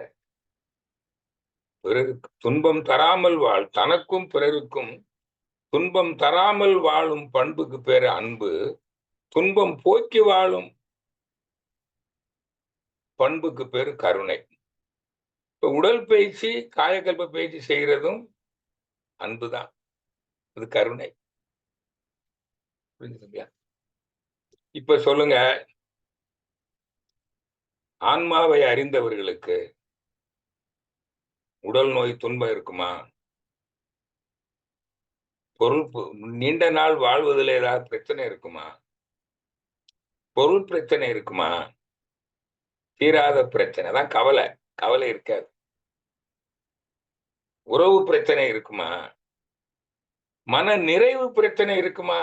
பிறருக்கு துன்பம் தராமல் வாழ். தனக்கும் பிறருக்கும் துன்பம் தராமல் வாழும் பண்புக்கு பேரு அன்பு. துன்பம் போக்கி வாழும் பண்புக்கு பேரு கருணை. இப்ப உடல் பயிற்சி, காயகல்ப பயிற்சி செய்யறதும் அன்புதான். அது கருணை. புரிஞ்சுதுங்களா? இப்ப சொல்லுங்க, ஆன்மாவை அறிந்தவர்களுக்கு உடல் நோய் துன்பம் இருக்குமா? பொருள் நீண்ட நாள் வாழ்வதில் ஏதாவது பிரச்சனை இருக்குமா? பொருள் பிரச்சனை இருக்குமா? தீராத பிரச்சனை தான் கவலை. கவலை இருக்காது. உறவு பிரச்சனை இருக்குமா? மன நிறைவு பிரச்சனை இருக்குமா?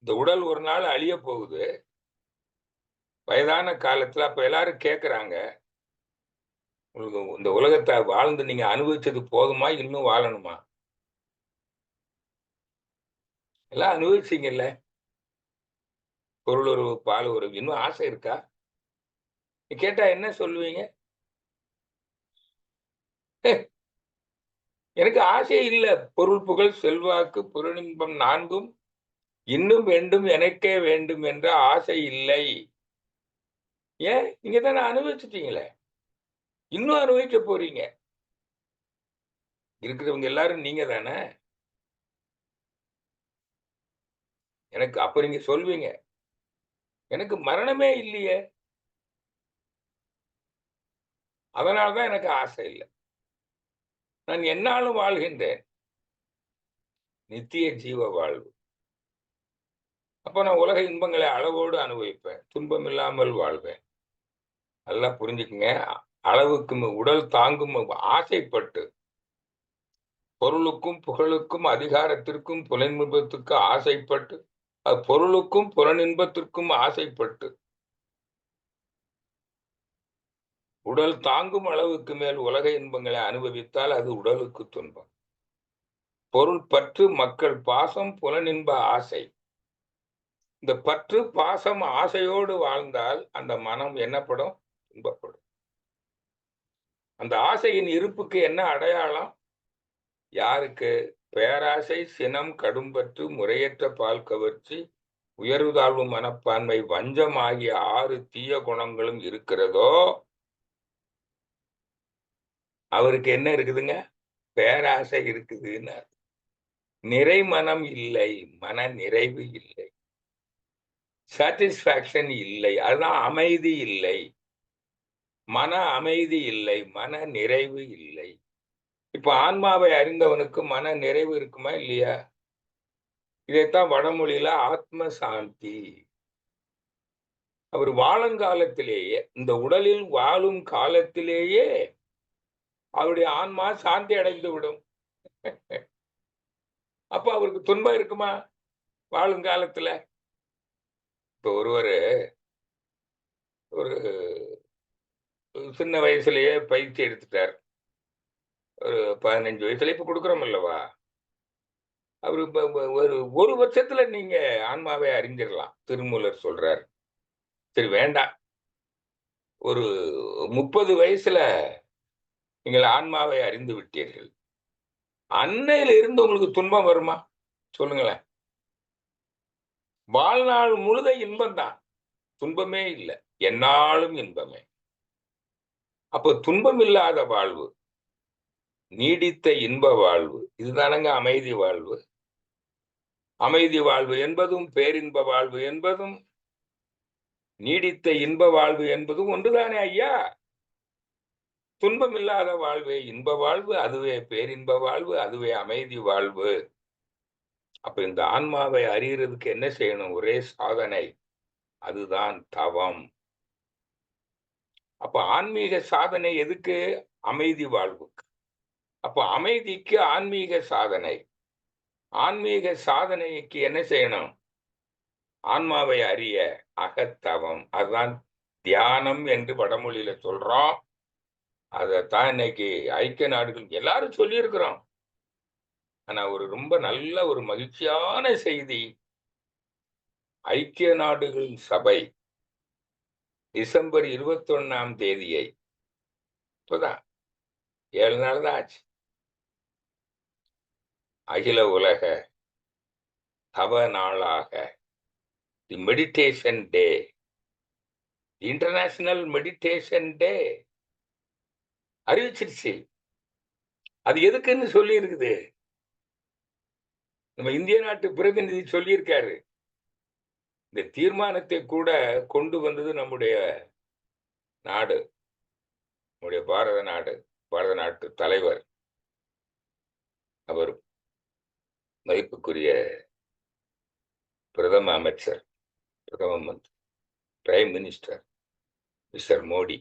இந்த உடல் ஒரு நாள் அழிய போகுது. வயதான காலத்துல அப்ப எல்லாரும் கேட்கறாங்க, உங்களுக்கு இந்த உலகத்தை வாழ்ந்து நீங்க அனுபவிச்சது போதுமா, இன்னும் வாழணுமா? எல்லாம் அனுபவிச்சீங்கல்ல. பொருள் உறவு, பால் உறவு, இன்னும் ஆசை இருக்கா? கேட்டா என்ன சொல்லுவீங்க? எனக்கு ஆசை இல்ல. பொருள் புகழ் செல்வாக்கு புறநின்பம் நான்கும் இன்னும் வேண்டும், எனக்கே வேண்டும் என்ற ஆசை இல்லை. ஏன்? நீங்க தானே அனுபவிச்சுட்டீங்களே. இன்னும் அனுபவிக்க போறீங்க. இருக்கிறவங்க எல்லாரும் நீங்க தானே. எனக்கு அப்ப நீங்க சொல்வீங்க, எனக்கு மரணமே இல்லையே, அதனாலதான் எனக்கு ஆசை இல்லை. நான் எந்நாளும் வாழ்கின்றேன். நித்திய ஜீவ வாழ்வு. அப்ப நான் உலக இன்பங்களை அளவோடு அனுபவிப்பேன். துன்பம் இல்லாமல் வாழ்வேன். நல்லா புரிஞ்சுக்குங்க. அளவுக்கு உடல் தாங்கும் ஆசைப்பட்டு பொருளுக்கும் புகழுக்கும் அதிகாரத்திற்கும் புலனின்பத்திற்கு ஆசைப்பட்டு, பொருளுக்கும் புலனின்பத்திற்கும் ஆசைப்பட்டு உடல் தாங்கும் அளவுக்கு மேல் உலக இன்பங்களை அனுபவித்தால் அது உடலுக்கு துன்பம். பொருள் பற்று, மக்கள் பாசம், புலனின்ப ஆசை. இந்த பற்று, பாசம், ஆசையோடு வாழ்ந்தால் அந்த மனம் என்னப்படும்? துன்பப்படும். அந்த ஆசையின் இருப்புக்கு என்ன அடையாளம்? யாருக்கு? பேராசை, சினம், கடும்பற்று, முறையற்ற பால் கவர்ச்சி, உயர்வு தாழ்வு மனப்பான்மை, வஞ்சம் ஆகிய 6 தீய குணங்களும் இருக்கிறதோ அவருக்கு என்ன இருக்குதுங்க? பேராசை இருக்குதுன்னு. நிறை மனம் இல்லை, மன நிறைவு இல்லை, சாட்டிஸ்பாக்சன் இல்லை, அதுதான் அமைதி இல்லை, மன அமைதி இல்லை, மன நிறைவு இல்லை. இப்ப ஆன்மாவை அறிந்தவனுக்கு மன நிறைவு இருக்குமா இல்லையா? இதைத்தான் வடமொழியில ஆத்ம சாந்தி. அவர் வாழுங்காலத்திலேயே, இந்த உடலில் வாழும் காலத்திலேயே அவருடைய ஆன்மா சாந்தி அடைந்து விடும். அப்ப அவருக்கு துன்பம் இருக்குமா வாழுங்காலத்துல? இப்ப ஒருவர் ஒரு சின்ன வயசுலயே பயிற்சி எடுத்துட்டார். ஒரு 15 வயசுல இப்ப கொடுக்குறோம் அல்லவா? அவரு ஒரு வருஷத்துல நீங்க ஆன்மாவை அறிஞ்சிடலாம். திருமூலர் சொல்றார். சரி வேண்டாம். ஒரு 30 வயசுல நீங்கள் ஆன்மாவை அறிந்து விட்டீர்கள். அன்னையில இருந்து உங்களுக்கு துன்பம் வருமா? சொல்லுங்களேன். வாழ்நாள் முழுத இன்பம் தான், துன்பமே இல்லை, எந்நாளும் இன்பமே. அப்போ துன்பம் இல்லாத வாழ்வு, நீடித்த இன்ப வாழ்வு, இதுதானங்க அமைதி வாழ்வு. அமைதி வாழ்வு என்பதும் பேரின்ப வாழ்வு என்பதும் நீடித்த இன்ப வாழ்வு என்பதும் ஒன்றுதானே ஐயா. துன்பம் இல்லாத வாழ்வே இன்ப வாழ்வு, அதுவே பேரின்ப வாழ்வு, அதுவே அமைதி வாழ்வு. அப்ப இந்த ஆன்மாவை அறியறதுக்கு என்ன செய்யணும்? ஒரே சாதனை, அதுதான் தவம். அப்ப ஆன்மீக சாதனை எதுக்கு? அமைதி வாழ்வுக்கு. அப்ப அமைதிக்கு ஆன்மீக சாதனை, ஆன்மீக சாதனைக்கு என்ன செய்யணும்? ஆன்மாவை அறிய அகத்தவம், அதுதான் தியானம் என்று வடமொழியில சொல்றோம். அதைத்தான் இன்னைக்கு ஐக்கிய நாடுகள் எல்லாரும் சொல்லி இருக்கிறோம். ஆனா ஒரு ரொம்ப நல்ல ஒரு மகிழ்ச்சியான செய்தி, ஐக்கிய நாடுகள் சபை டிசம்பர் 21ஆம் தேதியை, இப்பதான் 7 நாள் தான் ஆச்சு, அகில உலக தவ நாளாக, தி மெடிடேஷன் டே, இன்டர்நேஷனல் மெடிடேஷன் டே அறிவிச்சிருச்சு. அது எதுக்குன்னு சொல்லி இருக்குது. நம்ம இந்திய நாட்டு பிரதிநிதி சொல்லியிருக்காரு. இந்த தீர்மானத்தை கூட கொண்டு வந்தது நம்முடைய நாடு, நம்முடைய பாரத நாடு, பாரத நாட்டு தலைவர், அவர் மதிப்புக்குரிய பிரதம அமைச்சர், பிரதம மந்திரி, பிரைம் மினிஸ்டர் மிஸ்டர் மோடி.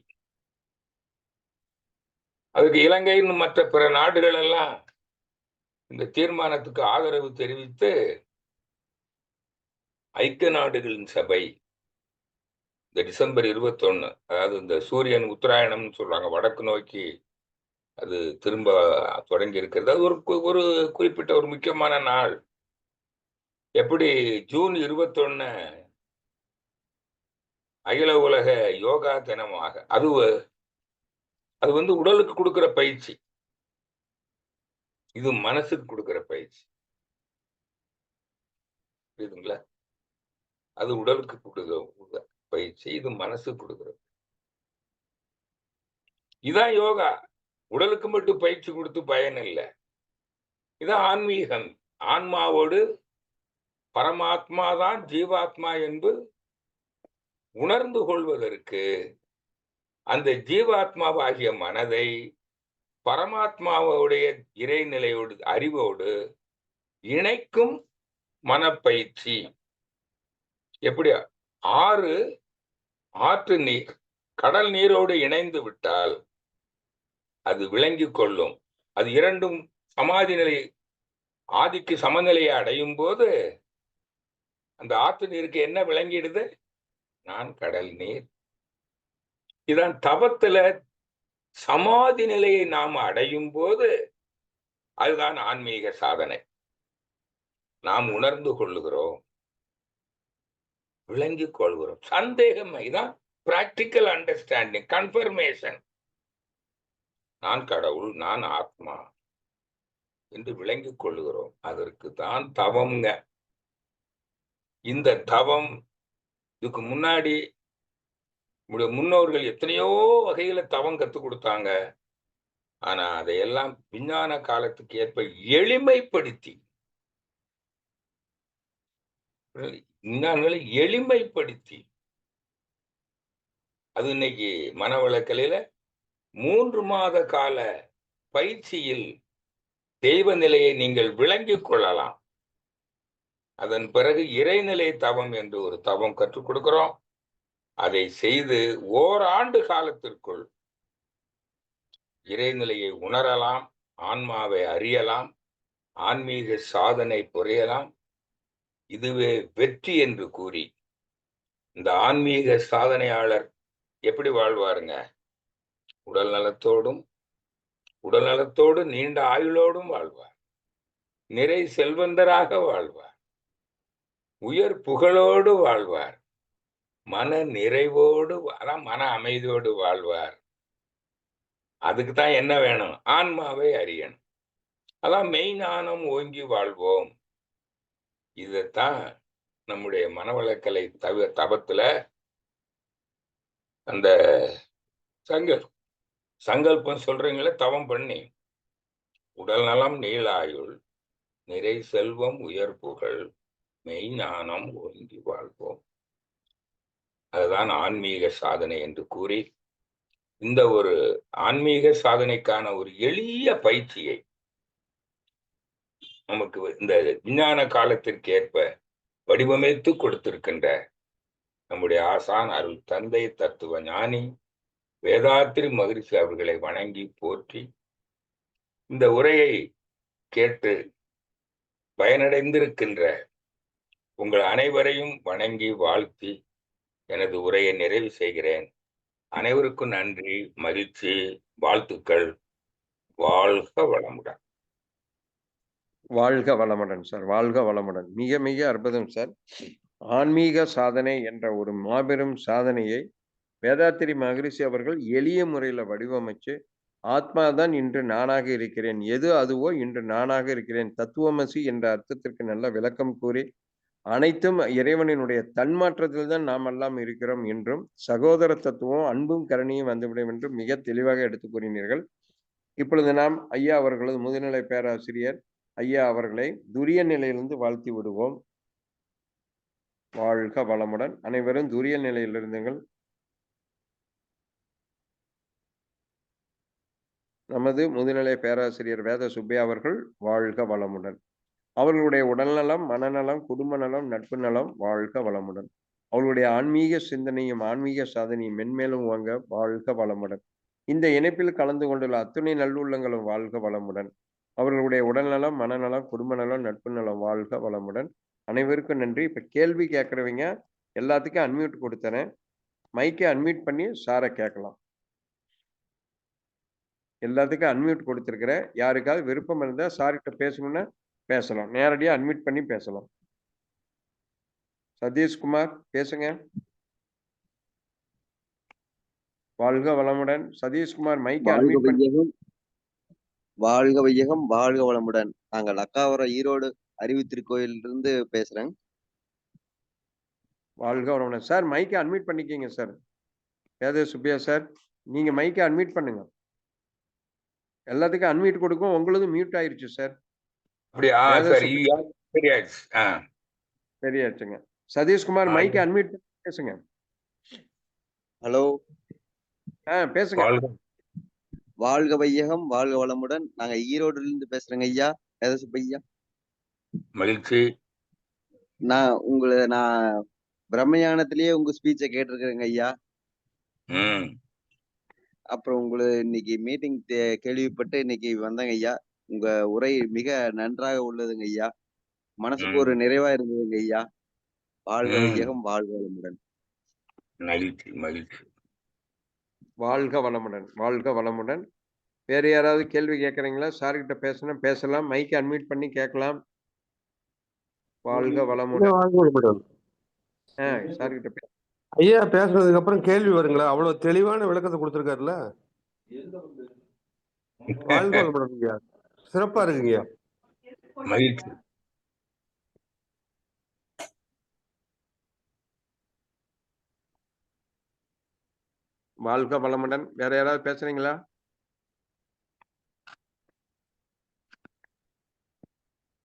அதுக்கு இலங்கையின் மற்ற பிற நாடுகள் எல்லாம் இந்த தீர்மானத்துக்கு ஆதரவு தெரிவித்து ஐக்கிய நாடுகளின் சபை இந்த டிசம்பர் 21, அதாவது இந்த சூரியன் உத்தராயணம்னு சொல்றாங்க, வடக்கு நோக்கி அது திரும்ப தொடங்கி இருக்கிறது. அது ஒரு குறிப்பிட்ட ஒரு முக்கியமான நாள். எப்படி ஜூன் 21 அகில உலக யோகா தினமாக, அது வந்து உடலுக்கு கொடுக்கிற பயிற்சி, இது மனசுக்கு கொடுக்கிற பயிற்சி. புரியுதுங்களா? அது உடலுக்கு கொடுக்கிற பயிற்சி, இது மனசுக்கு கொடுக்கிற. இதான் யோகா. உடலுக்கு மட்டும் பயிற்சி கொடுத்து பயன் இல்லை. இதான் ஆன்மீகம். ஆன்மாவோடு பரமாத்மா தான் ஜீவாத்மா என்று உணர்ந்து கொள்வதற்கு அந்த ஜீவாத்மாவாகிய மனதை பரமாத்மாவுடைய இறைநிலையோடு அறிவோடு இணைக்கும் மனப்பயிற்சி. எப்படி? ஆற்று நீர் கடல் நீரோடு இணைந்து விட்டால் அது விளங்கிக் கொள்ளும். அது இரண்டும் சமாதி நிலை, ஆதிக்கு சமநிலையை அடையும் போது அந்த ஆற்று நீருக்கு என்ன விளங்கிடுது? நான் கடல் நீர். இதான் தவத்துல சமாதி நிலையை நாம் அடையும் போது அதுதான் ஆன்மீக சாதனை. நாம் உணர்ந்து கொள்ளுகிறோம், விளங்கிக் கொள்கிறோம். சந்தேகம் இதான் பிராக்டிக்கல் அண்டர்ஸ்டாண்டிங், கன்ஃபர்மேஷன். நான் கடவுள், நான் ஆத்மா என்று விளங்கிக் கொள்ளுகிறோம். அதற்கு தான் தவம்ங்க. இந்த தவம், இதுக்கு முன்னாடி முன்னோர்கள் எத்தனையோ வகையில தவம் கத்துக் கொடுத்தாங்க. ஆனா அதையெல்லாம் விஞ்ஞான காலத்துக்கு ஏற்ப எளிமைப்படுத்தி, விஞ்ஞானிகளை எளிமைப்படுத்தி, அது இன்னைக்கு மனவளக்கலையில 3 மாத கால பயிற்சியில் தெய்வ நிலையை நீங்கள் விளங்கிக் கொள்ளலாம். அதன் பிறகு இறைநிலை தவம் என்று ஒரு தவம் கற்றுக் கொடுக்கிறோம். அதை செய்து ஓராண்டு காலத்திற்குள் இறைநிலையை உணரலாம், ஆன்மாவை அறியலாம், ஆன்மீக சாதனை புரியலாம். இதுவே வெற்றி என்று கூறி இந்த ஆன்மீக சாதனையாளர் எப்படி வாழ்வாருங்க? உடல் நலத்தோடு நீண்ட ஆயுளோடும் வாழ்வார், நிறை செல்வந்தராக வாழ்வார், உயர் புகழோடு வாழ்வார், மன நிறைவோடு, அதான் மன அமைதியோடு வாழ்வார். அதுக்கு தான் என்ன வேணும்? ஆன்மாவை அறியணும். அதான் மெய்ஞானம் ஓங்கி வாழ்வோம். இதைத்தான் நம்முடைய மனவளக்கலை தபத்துல அந்த சங்கல்பம் சொல்றீங்களே, தவம் பண்ணி உடல் நலம் நீளாயுள் நிறை செல்வம் உயர் புகழ் மெய்ஞானம் ஓங்கி வாழ்வோம். அதுதான் ஆன்மீக சாதனை என்று கூறி, இந்த ஒரு ஆன்மீக சாதனைக்கான ஒரு எளிய பயிற்சியை நமக்கு இந்த விஞ்ஞான காலத்திற்கு ஏற்ப வடிவமைத்து கொடுத்திருக்கின்ற நம்முடைய ஆசான் அருள் தந்தை தத்துவ ஞானி வேதாத்திரி மகிழ்ச்சி அவர்களை வணங்கி போற்றி, இந்த உரையை கேட்டு பயனடைந்திருக்கின்ற உங்கள் அனைவரையும் வணங்கி வாழ்த்தி எனது உரையை நிறைவு செய்கிறேன். அனைவருக்கும் நன்றி, மகிழ்ச்சி, வாழ்த்துக்கள். வாழ்க வளமுடன். வாழ்க வளமுடன் சார், வாழ்க வளமுடன். மிக மிக அற்புதம் சார். ஆன்மீக சாதனை என்ற ஒரு மாபெரும் சாதனையை வேதாத்திரி மகரிஷி அவர்கள் எளிய முறையில வடிவமைச்சு, ஆத்மாதான் இன்று நானாக இருக்கிறேன், எது அதுவோ இன்று நானாக இருக்கிறேன், தத்துவமசி என்ற அர்த்தத்திற்கு நல்ல விளக்கம் கூறி, அனைத்தும் இறைவனினுடைய தன்மாற்றத்தில் தான் நாம் எல்லாம் இருக்கிறோம் என்றும், சகோதர தத்துவம் அன்பும் கருணையும் வந்துவிடும் என்றும் மிக தெளிவாக எடுத்து கூறினீர்கள். இப்பொழுது நாம் ஐயா அவர்களது முதுநிலை பேராசிரியர் ஐயா அவர்களை துரிய நிலையிலிருந்து வாழ்த்தி விடுவோம். வாழ்க வளமுடன். அனைவரும் துரிய நிலையில் இருந்துங்கள். நமது முதுநிலை பேராசிரியர் வேத சுப்பையா அவர்கள் வாழ்க வளமுடன். அவர்களுடைய உடல்நலம், மனநலம், குடும்ப நலம், நட்பு நலம் வாழ்க வளமுடன். அவர்களுடைய ஆன்மீக சிந்தனையும் ஆன்மீக சாதனையும் மென்மேலும் வாங்க வாழ்க வளமுடன். இந்த இணைப்பில் கலந்து கொண்டுள்ள அத்துணை நல்லுள்ளங்களும் வாழ்க வளமுடன். அவர்களுடைய உடல்நலம், மனநலம், குடும்ப நலம், நட்பு நலம் வாழ்க வளமுடன். அனைவருக்கும் நன்றி. இப்ப கேள்வி கேட்கறவங்க எல்லாத்துக்கும் அன்மியூட் கொடுத்தறேன். மைக்கை அன்மியூட் பண்ணி சாரை கேட்கலாம். எல்லாத்துக்கும் அன்மியூட் கொடுத்திருக்கிறேன். யாருக்காவது விருப்பம் இருந்தா சார்கிட்ட பேசணும்னா பேசலாம். நேரடியா அன்மியூட் பண்ணி பேசலாம். சதீஷ்குமார் பேசுங்க. வாழ்க வளமுடன். சதீஷ்குமார் மைக்கை அன்மியூட் பண்ணி. வாழ்க வையகம், வாழ்க வளமுடன். நாங்கள் அக்காவரம் ஈரோடு அறிவு திருக்கோயிலிருந்து பேசுறேன். வாழ்க வளமுடன் சார். மைக்கை அன்மியூட் பண்ணிக்கிங்க சார். வேத சுப்பியா சார், நீங்க மைக்கை அன்மியூட் பண்ணுங்க. எல்லாத்துக்கும் அன்மியூட் கொடுக்கும். உங்களது மியூட் ஆயிருச்சு சார். அப்படியா? சரி, சரியாச்சு. சரியாச்சுங்க. சதீஷ்குமார் மைக்கை அன்மியூட் பண்ணி பேசுங்க. ஹலோ, பேசுங்க. வாழ்க வையகம், வாழ்க வளமுடன். நாங்க ஈரோடுல இருந்து பேசுறேங்க ஐயா, வேதசுப்பையா. மகிழ்ச்சி. நான் பிரம்மஞானத்திலேயே உங்க ஸ்பீச்சை கேட்டிருக்கிறேங்க ஐயா. அப்புறம் இன்னைக்கு மீட்டிங் கேள்விப்பட்டு இன்னைக்கு வந்தேங்க ஐயா. உங்க உரை மிக நன்றாக உள்ளதுங்க ஐயா. மனசுக்கு ஒரு நிறைவா இருந்ததுங்க ஐயா. வாழ்க வையகம், வாழ்க வளமுடன். மகிழ்ச்சி, மகிழ்ச்சி. வாழ்க வளமுடன், வாழ்க வளமுடன். வேற யாராவது கேள்வி கேட்கறீங்களா? சார்கிட்ட பேசணும் பேசலாம். மைக்கை அன்மியூட் பண்ணி கேட்கலாம். வாழ்க வளமுடன். சார்கிட்ட பேச. ஐயா பேசுனதுக்கு அப்புறம் கேள்வி வருங்களா? அவ்வளவு தெளிவான விளக்கத்தை கொடுத்திருக்காருல்ல. வாழ்க வளமுடன். சிறப்பா இருக்குங்க. மகிழ்ச்சி. வாழ்க வளமுடன். வேற யாராவது பேசுறீங்களா?